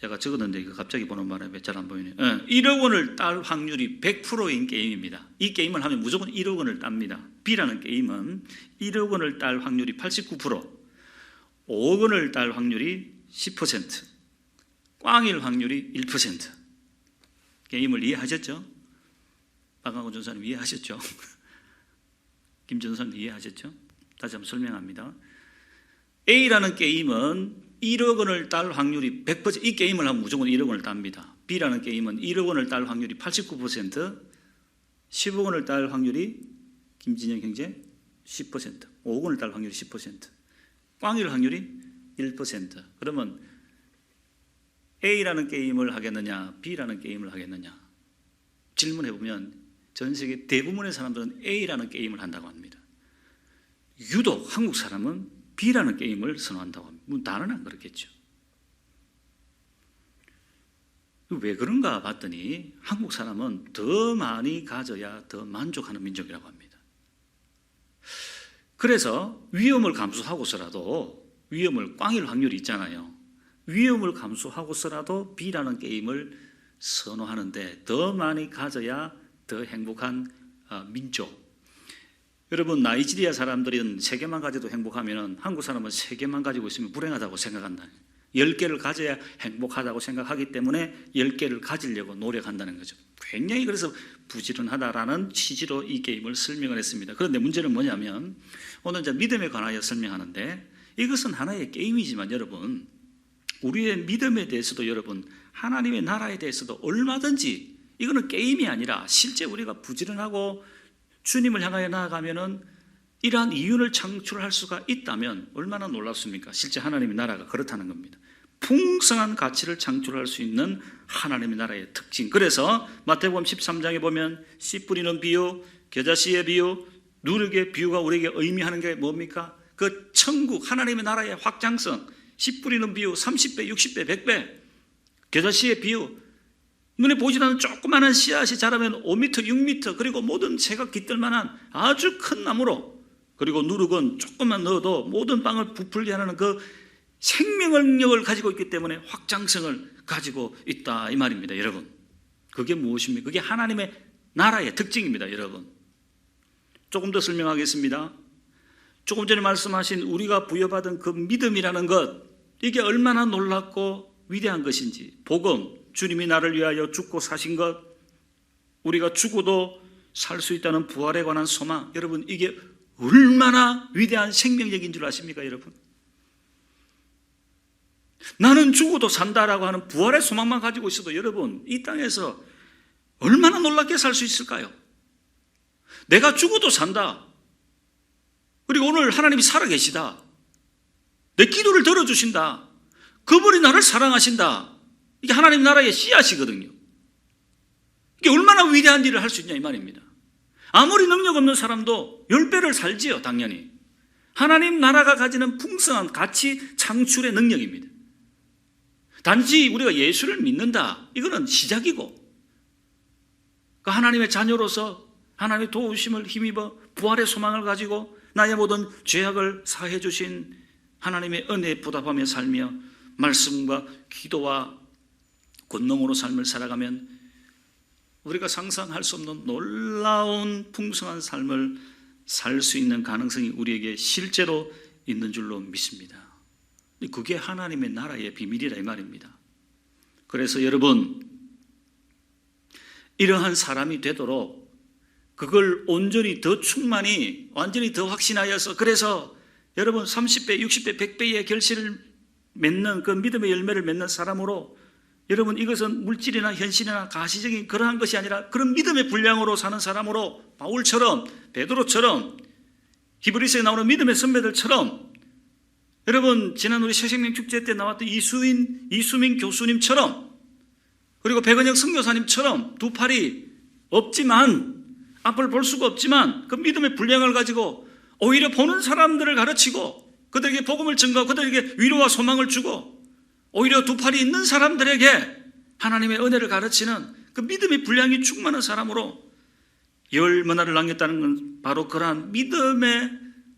제가 적었는데 이거 갑자기 보는 바람에 잘 안 보이네요. 1억 원을 딸 확률이 100%인 게임입니다. 이 게임을 하면 무조건 1억 원을 땁니다. B라는 게임은 1억 원을 딸 확률이 89%, 5억 원을 딸 확률이 10%, 꽝일 확률이 1%. 게임을 이해하셨죠? 박강호 전사님 이해하셨죠? 김 전사님 이해하셨죠? 다시 한번 설명합니다. A라는 게임은 1억 원을 딸 확률이 100%, 이 게임을 하면 무조건 1억 원을 땁니다. B라는 게임은 1억 원을 딸 확률이 89%, 10억 원을 딸 확률이 김진영 형제 10%, 5억 원을 딸 확률이 10%, 꽝일 확률이 1%. 그러면 A라는 게임을 하겠느냐, B라는 게임을 하겠느냐? 질문해 보면 전 세계 대부분의 사람들은 A라는 게임을 한다고 합니다. 유독 한국 사람은 B라는 게임을 선호한다고 합니다. 다른 안 그렇겠죠. 왜 그런가 봤더니 한국 사람은 더 많이 가져야 더 만족하는 민족이라고 합니다. 그래서 위험을 감수하고서라도, 위험을 꽝일 확률이 있잖아요. 위험을 감수하고서라도 B라는 게임을 선호하는데 더 많이 가져야 더 행복한 민족. 여러분, 나이지리아 사람들은 3개만 가져도 행복하면 한국 사람은 3개만 가지고 있으면 불행하다고 생각한다. 10개를 가져야 행복하다고 생각하기 때문에 10개를 가지려고 노력한다는 거죠. 굉장히 그래서 부지런하다라는 취지로 이 게임을 설명을 했습니다. 그런데 문제는 뭐냐면 오늘 이제 믿음에 관하여 설명하는데 이것은 하나의 게임이지만 여러분, 우리의 믿음에 대해서도 여러분, 하나님의 나라에 대해서도 얼마든지 이거는 게임이 아니라 실제 우리가 부지런하고 주님을 향하여 나아가면은 이러한 이윤을 창출할 수가 있다면 얼마나 놀랍습니까? 실제 하나님의 나라가 그렇다는 겁니다. 풍성한 가치를 창출할 수 있는 하나님의 나라의 특징. 그래서 마태복음 13장에 보면 씨 뿌리는 비유, 겨자씨의 비유, 누룩의 비유가 우리에게 의미하는 게 뭡니까? 그 천국 하나님의 나라의 확장성, 씨 뿌리는 비유 30배, 60배, 100배, 겨자씨의 비유, 눈에 보이지 않는 조그마한 씨앗이 자라면 5m, 6m, 그리고 모든 새가 깃들 만한 아주 큰 나무로, 그리고 누룩은 조금만 넣어도 모든 빵을 부풀게 하는 그 생명력을 가지고 있기 때문에 확장성을 가지고 있다 이 말입니다. 여러분, 그게 무엇입니까? 그게 하나님의 나라의 특징입니다. 여러분, 조금 더 설명하겠습니다. 조금 전에 말씀하신 우리가 부여받은 그 믿음이라는 것, 이게 얼마나 놀랍고 위대한 것인지, 복음, 주님이 나를 위하여 죽고 사신 것, 우리가 죽어도 살 수 있다는 부활에 관한 소망, 여러분 이게 얼마나 위대한 생명력인 줄 아십니까? 여러분, 나는 죽어도 산다라고 하는 부활의 소망만 가지고 있어도 여러분 이 땅에서 얼마나 놀랍게 살 수 있을까요? 내가 죽어도 산다, 그리고 오늘 하나님이 살아계시다, 내 기도를 들어주신다, 그분이 나를 사랑하신다, 이게 하나님 나라의 씨앗이거든요. 이게 얼마나 위대한 일을 할 수 있냐 이 말입니다. 아무리 능력 없는 사람도 10배를 살지요. 당연히 하나님 나라가 가지는 풍성한 가치 창출의 능력입니다. 단지 우리가 예수를 믿는다, 이거는 시작이고, 그 하나님의 자녀로서 하나님의 도우심을 힘입어 부활의 소망을 가지고 나의 모든 죄악을 사해 주신 하나님의 은혜에 보답하며 살며 말씀과 기도와 권능으로 삶을 살아가면 우리가 상상할 수 없는 놀라운 풍성한 삶을 살 수 있는 가능성이 우리에게 실제로 있는 줄로 믿습니다. 그게 하나님의 나라의 비밀이라 이 말입니다. 그래서 여러분, 이러한 사람이 되도록 그걸 온전히 더 충만히 완전히 더 확신하여서, 그래서 여러분 30배, 60배, 100배의 결실을 맺는 그 믿음의 열매를 맺는 사람으로, 여러분 이것은 물질이나 현실이나 가시적인 그러한 것이 아니라 그런 믿음의 분량으로 사는 사람으로, 바울처럼, 베드로처럼, 히브리서에 나오는 믿음의 선배들처럼, 여러분 지난 우리 새생명 축제 때 나왔던 이수민 교수님처럼, 그리고 백은혁 선교사님처럼 두 팔이 없지만, 앞을 볼 수가 없지만 그 믿음의 분량을 가지고 오히려 보는 사람들을 가르치고 그들에게 복음을 전가하고 그들에게 위로와 소망을 주고 오히려 두 팔이 있는 사람들에게 하나님의 은혜를 가르치는 그 믿음의 분량이 충만한 사람으로 열 문화를 남겼다는 건 바로 그러한 믿음의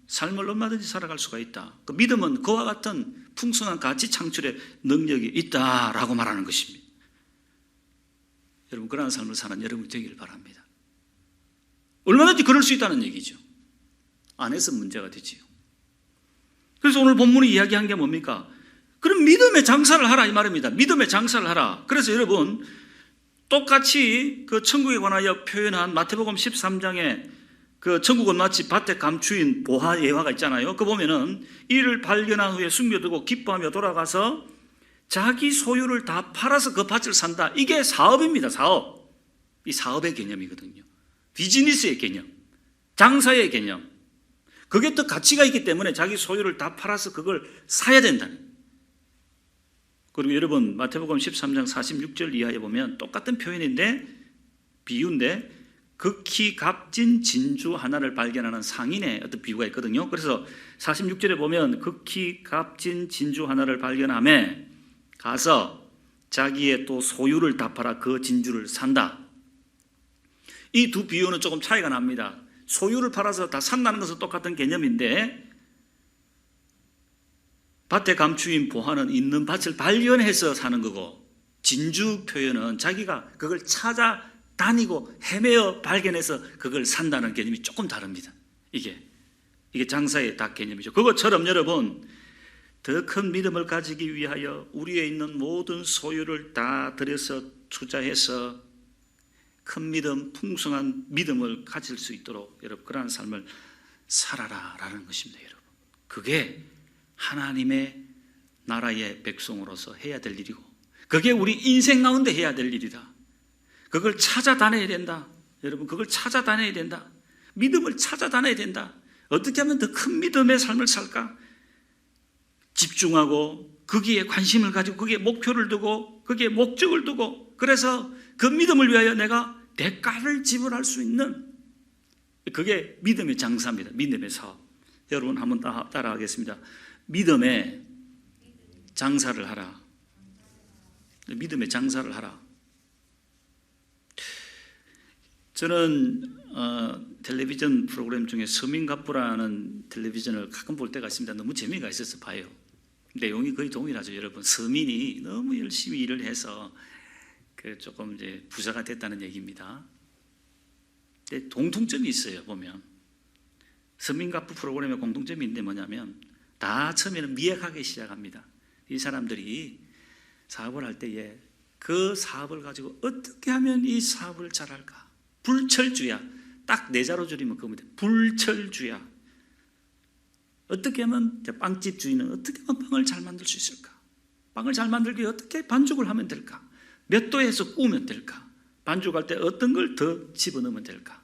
삶을 얼마든지 살아갈 수가 있다. 그 믿음은 그와 같은 풍성한 가치 창출의 능력이 있다라고 말하는 것입니다. 여러분, 그러한 삶을 사는 여러분이 되길 바랍니다. 얼마든지 그럴 수 있다는 얘기죠. 안 해서 문제가 되지요. 그래서 오늘 본문이 이야기한 게 뭡니까? 그럼 믿음의 장사를 하라 이 말입니다. 믿음의 장사를 하라. 그래서 여러분, 똑같이 그 천국에 관하여 표현한 마태복음 13장에 그 천국은 마치 밭에 감추인 보화 예화가 있잖아요. 그거 보면은 이를 발견한 후에 숨겨두고 기뻐하며 돌아가서 자기 소유를 다 팔아서 그 밭을 산다. 이게 사업입니다. 사업. 이 사업의 개념이거든요. 비즈니스의 개념, 장사의 개념. 그게 또 가치가 있기 때문에 자기 소유를 다 팔아서 그걸 사야 된다는. 그리고 여러분, 마태복음 13장 46절 이하에 보면 똑같은 표현인데, 비유인데, 극히 값진 진주 하나를 발견하는 상인의 어떤 비유가 있거든요. 그래서 46절에 보면 극히 값진 진주 하나를 발견하며 가서 자기의 또 소유를 다 팔아 그 진주를 산다. 이 두 비유는 조금 차이가 납니다. 소유를 팔아서 다 산다는 것은 똑같은 개념인데, 밭에 감추인 보화는 있는 밭을 발견해서 사는 거고, 진주 표현은 자기가 그걸 찾아다니고 헤매어 발견해서 그걸 산다는 개념이 조금 다릅니다. 이게 장사의 딱 개념이죠. 그것처럼 여러분, 더 큰 믿음을 가지기 위하여 우리에 있는 모든 소유를 다 들여서 투자해서 큰 믿음, 풍성한 믿음을 가질 수 있도록 여러분, 그러한 삶을 살아라라는 것입니다. 여러분, 그게 하나님의 나라의 백성으로서 해야 될 일이고, 그게 우리 인생 가운데 해야 될 일이다. 그걸 찾아다녀야 된다. 여러분, 그걸 찾아다녀야 된다. 믿음을 찾아다녀야 된다. 어떻게 하면 더 큰 믿음의 삶을 살까? 집중하고 거기에 관심을 가지고 거기에 목표를 두고 거기에 목적을 두고, 그래서 그 믿음을 위하여 내가 대가를 지불할 수 있는, 그게 믿음의 장사입니다. 믿음의 사업. 여러분 한번 따라하겠습니다. 믿음의 장사를 하라. 믿음의 장사를 하라. 저는 텔레비전 프로그램 중에 서민갑부라는 텔레비전을 가끔 볼 때가 있습니다. 너무 재미가 있어서 봐요. 내용이 거의 동일하죠. 여러분, 서민이 너무 열심히 일을 해서 조금 이제 부자가 됐다는 얘기입니다. 근데 공통점이 있어요. 보면 서민갑부 프로그램의 공통점이 있는데 뭐냐면, 다 처음에는 미약하게 시작합니다. 이 사람들이 사업을 할 때에 그 사업을 가지고 어떻게 하면 이 사업을 잘할까? 불철주야. 딱 네 자로 줄이면 그겁니다. 불철주야. 어떻게 하면, 빵집 주인은 어떻게 하면 빵을 잘 만들 수 있을까? 빵을 잘 만들기 위해 어떻게 반죽을 하면 될까? 몇 도에서 구우면 될까? 반죽할 때 어떤 걸 더 집어넣으면 될까?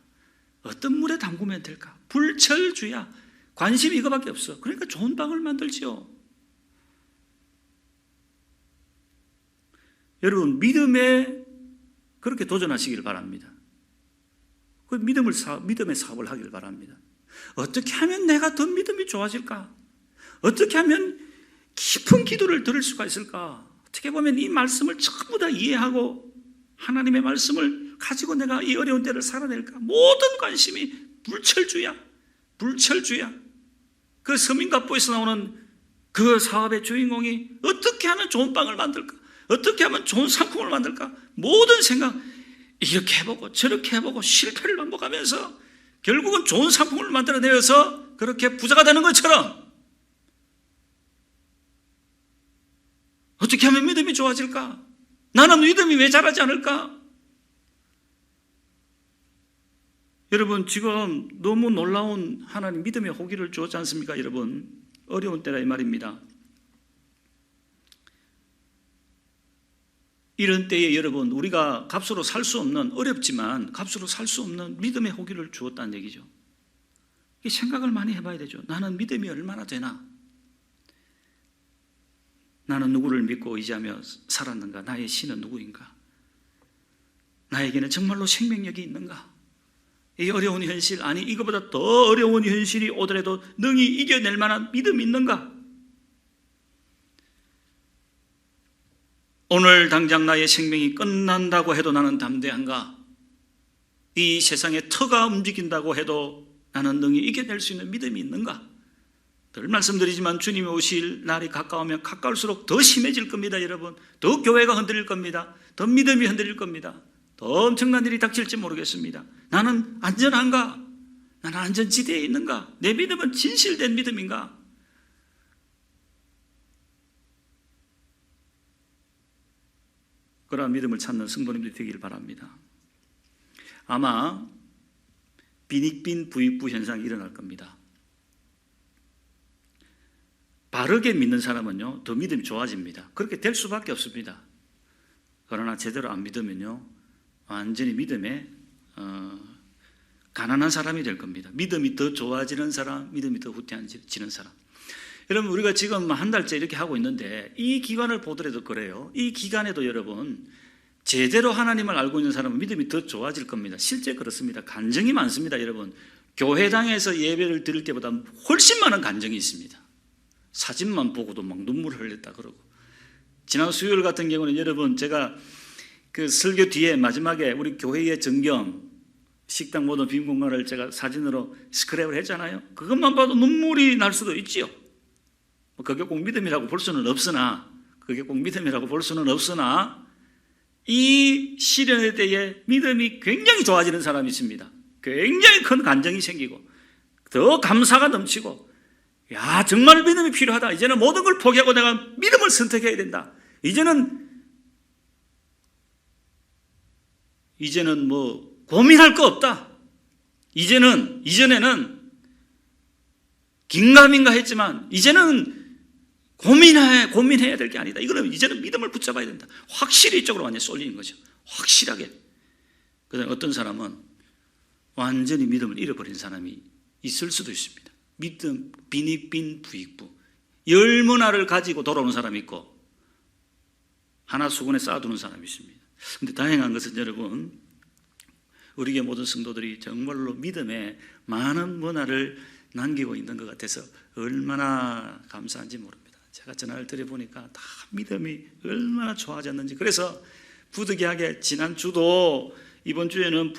어떤 물에 담그면 될까? 불철주야. 관심이 이거밖에 없어. 그러니까 좋은 빵을 만들지요. 여러분, 믿음에 그렇게 도전하시길 바랍니다. 그 믿음의 사업을 하길 바랍니다. 어떻게 하면 내가 더 믿음이 좋아질까? 어떻게 하면 깊은 기도를 들을 수가 있을까? 어떻게 보면 이 말씀을 전부 다 이해하고 하나님의 말씀을 가지고 내가 이 어려운 때를 살아낼까? 모든 관심이 불철주야. 불철주야. 그 서민갑부에서 나오는 그 사업의 주인공이 어떻게 하면 좋은 빵을 만들까? 어떻게 하면 좋은 상품을 만들까? 모든 생각, 이렇게 해보고 저렇게 해보고 실패를 반복하면서 결국은 좋은 상품을 만들어내어서 그렇게 부자가 되는 것처럼, 어떻게 하면 믿음이 좋아질까? 나는 믿음이 왜 자라지 않을까? 여러분, 지금 너무 놀라운 하나님 믿음의 호기를 주었지 않습니까? 여러분, 어려운 때라 이 말입니다. 이런 때에 여러분, 우리가 값으로 살 수 없는, 어렵지만 값으로 살 수 없는 믿음의 호기를 주었다는 얘기죠. 생각을 많이 해봐야 되죠. 나는 믿음이 얼마나 되나? 나는 누구를 믿고 의지하며 살았는가? 나의 신은 누구인가? 나에게는 정말로 생명력이 있는가? 이 어려운 현실, 아니 이거보다 더 어려운 현실이 오더라도 능히 이겨낼 만한 믿음이 있는가? 오늘 당장 나의 생명이 끝난다고 해도 나는 담대한가? 이 세상에 터가 움직인다고 해도 나는 능히 이겨낼 수 있는 믿음이 있는가? 늘 말씀드리지만 주님이 오실 날이 가까우면 가까울수록 더 심해질 겁니다. 여러분, 더 교회가 흔들릴 겁니다. 더 믿음이 흔들릴 겁니다. 더 엄청난 일이 닥칠지 모르겠습니다. 나는 안전한가? 나는 안전지대에 있는가? 내 믿음은 진실된 믿음인가? 그러한 믿음을 찾는 성도님들이 되길 바랍니다. 아마 빈익빈 부익부 현상이 일어날 겁니다. 바르게 믿는 사람은요, 더 믿음이 좋아집니다. 그렇게 될 수밖에 없습니다. 그러나 제대로 안 믿으면요, 완전히 믿음에 가난한 사람이 될 겁니다. 믿음이 더 좋아지는 사람, 믿음이 더 후퇴해지는 사람. 여러분, 우리가 지금 한 달째 이렇게 하고 있는데 이 기간을 보더라도 그래요. 이 기간에도 여러분, 제대로 하나님을 알고 있는 사람은 믿음이 더 좋아질 겁니다. 실제 그렇습니다. 간증이 많습니다. 여러분, 교회당에서 예배를 드릴 때보다 훨씬 많은 간증이 있습니다. 사진만 보고도 막 눈물을 흘렸다 그러고, 지난 수요일 같은 경우는 여러분, 제가 그 설교 뒤에 마지막에 우리 교회의 전경, 식당 모든 빈 공간을 제가 사진으로 스크랩을 했잖아요. 그것만 봐도 눈물이 날 수도 있지요. 그게 꼭 믿음이라고 볼 수는 없으나 이 시련에 대해 믿음이 굉장히 좋아지는 사람이 있습니다. 굉장히 큰 간정이 생기고 더 감사가 넘치고, 야, 정말 믿음이 필요하다. 이제는 모든 걸 포기하고 내가 믿음을 선택해야 된다. 이제는 뭐 고민할 거 없다. 이전에는 긴가민가 했지만 이제는 고민해야 될 게 아니다. 이제는 믿음을 붙잡아야 된다. 확실히 이쪽으로 완전히 쏠리는 거죠. 확실하게. 그다음에 어떤 사람은 완전히 믿음을 잃어버린 사람이 있을 수도 있습니다. 믿음 빈익빈 부익부. 10문화를 가지고 돌아오는 사람이 있고 하나 수건에 쌓아두는 사람이 있습니다. 그런데 다행한 것은 여러분, 우리 교회 모든 성도들이 정말로 믿음에 많은 문화를 남기고 있는 것 같아서 얼마나 감사한지 모릅니다. 제가 전화를 드려보니까 다 믿음이 얼마나 좋아졌는지. 그래서 부득이하게 지난주도 이번 주에는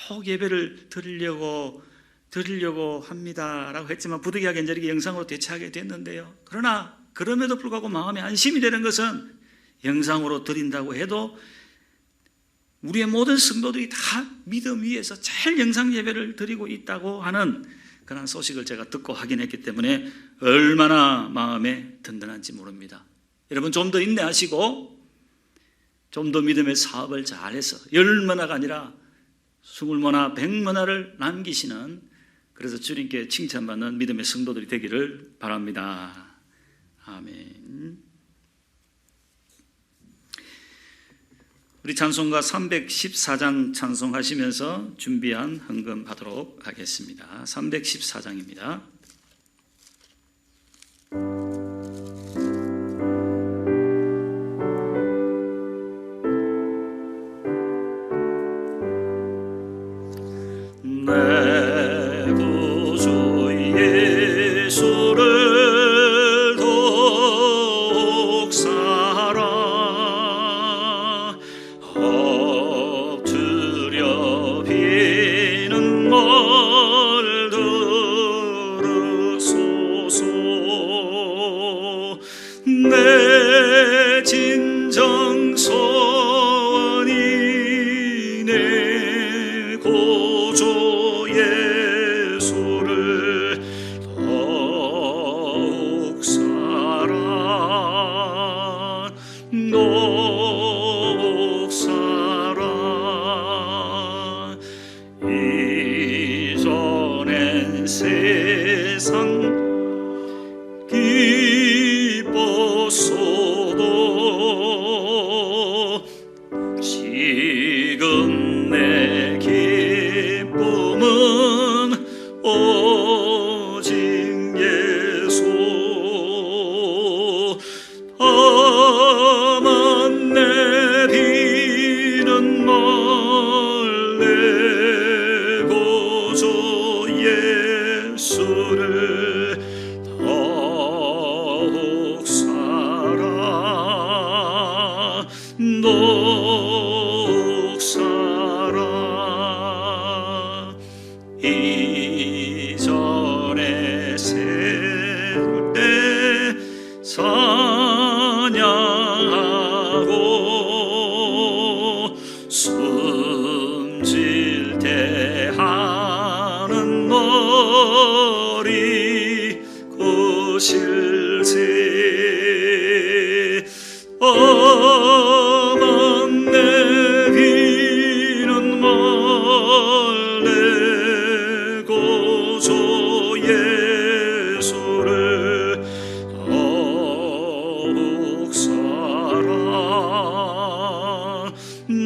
꼭 예배를 드리려고 합니다라고 했지만 부득이하게 이제 이렇게 영상으로 대체하게 됐는데요. 그러나 그럼에도 불구하고 마음에 안심이 되는 것은 영상으로 드린다고 해도 우리의 모든 성도들이 다 믿음 위에서 잘 영상 예배를 드리고 있다고 하는 그런 소식을 제가 듣고 확인했기 때문에 얼마나 마음에 든든한지 모릅니다. 여러분, 좀 더 인내하시고 좀 더 믿음의 사업을 잘해서 10문화가 아니라 20문화, 100문화를 남기시는, 그래서 주님께 칭찬받는 믿음의 성도들이 되기를 바랍니다. 아멘. 우리 찬송가 314장 찬송하시면서 준비한 헌금 받도록 하겠습니다. 314장입니다. 내 구주 예수를 더욱 사랑 엎드려 비는 말 들으소서. 내 진정 소원이 내 구주 예수를 더욱 사랑 더욱 사랑. 이전엔 세상 기뻤어도 지금 내 기쁨은 오직 예수. 다만 내비는 말 내 구주 예수를 더욱 사랑 더욱 사랑. 이전의 세상 버리고 실세 아만 내기는 말래고 주 예수를 더욱 사랑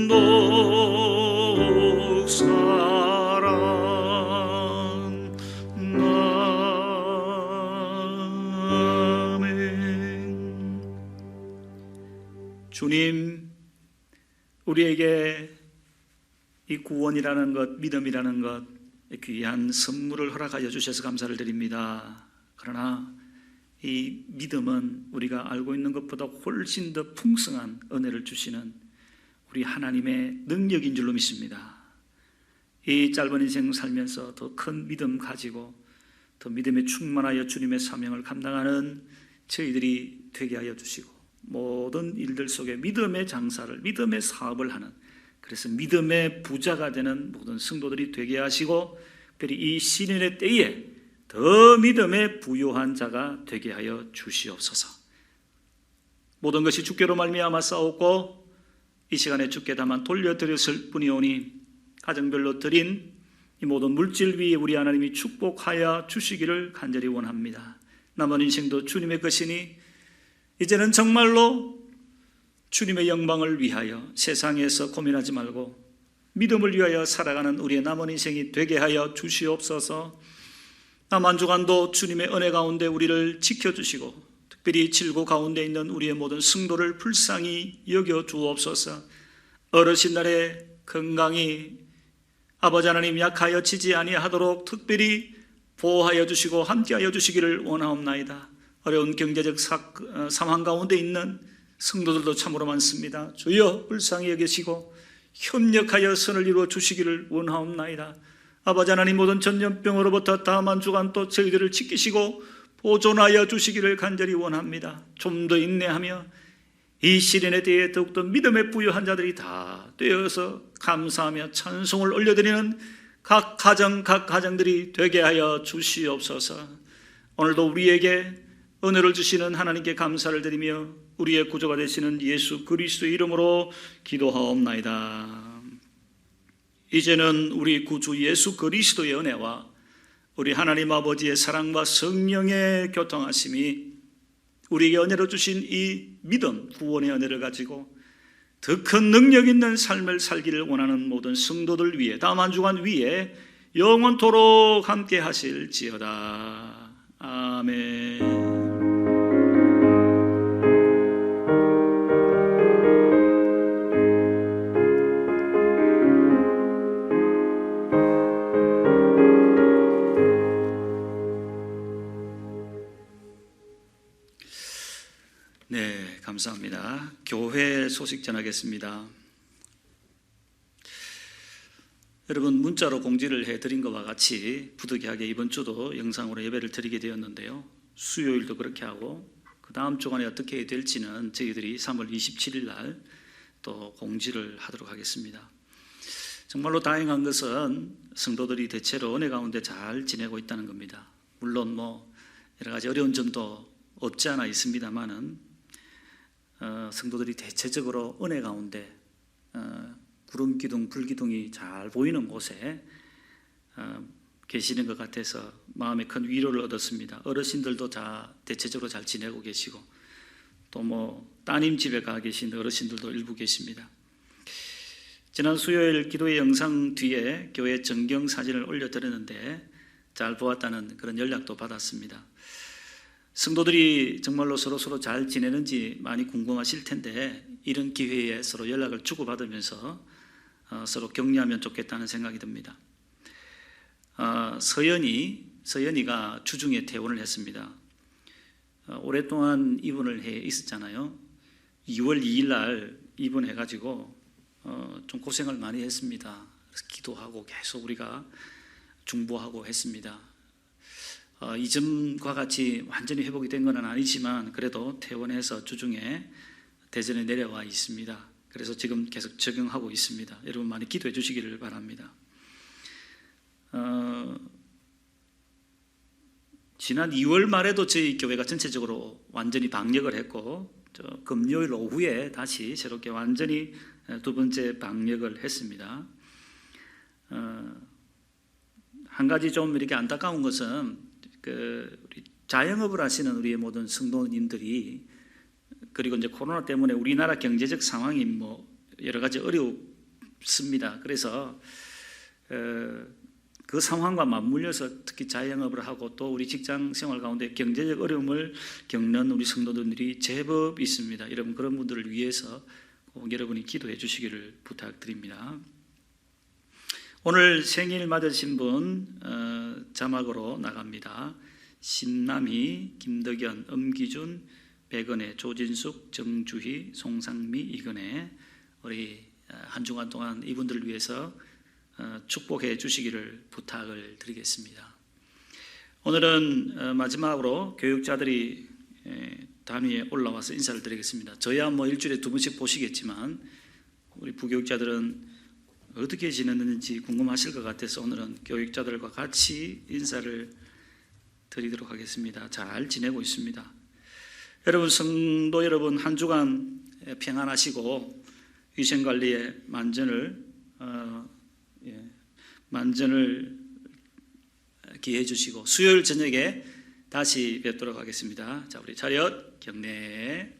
더욱 사랑 아멘. 주님, 우리에게 이 구원이라는 것, 믿음이라는 것, 귀한 선물을 허락하여 주셔서 감사를 드립니다. 그러나 이 믿음은 우리가 알고 있는 것보다 훨씬 더 풍성한 은혜를 주시는 우리 하나님의 능력인 줄로 믿습니다. 이 짧은 인생 살면서 더 큰 믿음 가지고 더 믿음에 충만하여 주님의 사명을 감당하는 저희들이 되게 하여 주시고, 모든 일들 속에 믿음의 장사를, 믿음의 사업을 하는, 그래서 믿음의 부자가 되는 모든 성도들이 되게 하시고, 특별히 이 신인의 때에 더 믿음에 부요한 자가 되게 하여 주시옵소서. 모든 것이 주께로 말미암아 싸웠고 이 시간에 주께 다만 돌려드렸을 뿐이오니, 가정별로 드린 이 모든 물질 위에 우리 하나님이 축복하여 주시기를 간절히 원합니다. 남은 인생도 주님의 것이니 이제는 정말로 주님의 영광을 위하여 세상에서 고민하지 말고 믿음을 위하여 살아가는 우리의 남은 인생이 되게 하여 주시옵소서. 남 한 주간도 주님의 은혜 가운데 우리를 지켜주시고, 특별히 질고 가운데 있는 우리의 모든 성도를 불쌍히 여겨 주옵소서. 어르신 날에 건강히 아버지 하나님 약하여 지지 아니하도록 특별히 보호하여 주시고 함께하여 주시기를 원하옵나이다. 어려운 경제적 상황 가운데 있는 성도들도 참으로 많습니다. 주여 불쌍히 여기시고 협력하여 선을 이루어 주시기를 원하옵나이다. 아버지 하나님, 모든 전염병으로부터 다음 한 주간 또 저희들을 지키시고 보존하여 주시기를 간절히 원합니다. 좀 더 인내하며 이 시련에 대해 더욱더 믿음에 부유한 자들이 다 되어서 감사하며 찬송을 올려드리는 각 가정들이 되게 하여 주시옵소서. 오늘도 우리에게 은혜를 주시는 하나님께 감사를 드리며 우리의 구주가 되시는 예수 그리스도의 이름으로 기도하옵나이다. 이제는 우리 구주 예수 그리스도의 은혜와 우리 하나님 아버지의 사랑과 성령의 교통하심이 우리에게 은혜로 주신 이 믿음, 구원의 은혜를 가지고 더 큰 능력 있는 삶을 살기를 원하는 모든 성도들 위해, 다음 한 주간 위에 영원토록 함께 하실지어다. 아멘. 네, 감사합니다. 교회 소식 전하겠습니다. 여러분, 문자로 공지를 해드린 것과 같이 부득이하게 이번 주도 영상으로 예배를 드리게 되었는데요. 수요일도 그렇게 하고 그 다음 주간에 어떻게 될지는 저희들이 3월 27일 날 또 공지를 하도록 하겠습니다. 정말로 다행한 것은 성도들이 대체로 은혜 가운데 잘 지내고 있다는 겁니다. 물론 여러 가지 어려운 점도 없지 않아 있습니다만은 성도들이 대체적으로 은혜 가운데 구름 기둥, 불 기둥이 잘 보이는 곳에 계시는 것 같아서 마음에 큰 위로를 얻었습니다. 어르신들도 대체적으로 잘 지내고 계시고, 또 따님 집에 가 계신 어르신들도 일부 계십니다. 지난 수요일 기도의 영상 뒤에 교회 전경 사진을 올려드렸는데 잘 보았다는 그런 연락도 받았습니다. 성도들이 정말로 서로 잘 지내는지 많이 궁금하실 텐데, 이런 기회에 서로 연락을 주고받으면서 서로 격려하면 좋겠다는 생각이 듭니다. 서연이가 주중에 퇴원을 했습니다. 오랫동안 입원을 해 있었잖아요. 2월 2일 날 입원해가지고 좀 고생을 많이 했습니다. 그래서 기도하고 계속 우리가 중보하고 했습니다. 이전과 같이 완전히 회복이 된 건 아니지만 그래도 퇴원해서 주중에 대전에 내려와 있습니다. 그래서 지금 계속 적용하고 있습니다. 여러분 많이 기도해 주시기를 바랍니다. 지난 2월 말에도 저희 교회가 전체적으로 완전히 방역을 했고 금요일 오후에 다시 새롭게 완전히 두 번째 방역을 했습니다. 한 가지 좀 이렇게 안타까운 것은 우리 자영업을 하시는 우리의 모든 성도님들이 그리고 이제 코로나 때문에 우리나라 경제적 상황이 뭐 여러 가지 어렵습니다. 그래서 그 상황과 맞물려서 특히 자영업을 하고 또 우리 직장 생활 가운데 경제적 어려움을 겪는 우리 성도들이 제법 있습니다. 여러분 그런 분들을 위해서 꼭 여러분이 기도해 주시기를 부탁드립니다. 오늘 생일 맞으신 분 자막으로 나갑니다. 신남희, 김덕연, 엄기준, 백은혜, 조진숙, 정주희, 송상미, 이근혜 우리 한 주간 동안 이분들을 위해서 축복해 주시기를 부탁을 드리겠습니다. 오늘은 마지막으로 교육자들이 단위에 올라와서 인사를 드리겠습니다. 저야 뭐 일주일에 2번씩 보시겠지만 우리 부교육자들은 어떻게 지냈는지 궁금하실 것 같아서 오늘은 교육자들과 같이 인사를 드리도록 하겠습니다. 잘 지내고 있습니다. 여러분 성도 여러분 한 주간 평안하시고 위생관리에 만전을 기해 주시고 수요일 저녁에 다시 뵙도록 하겠습니다. 자, 우리 차렷 경례.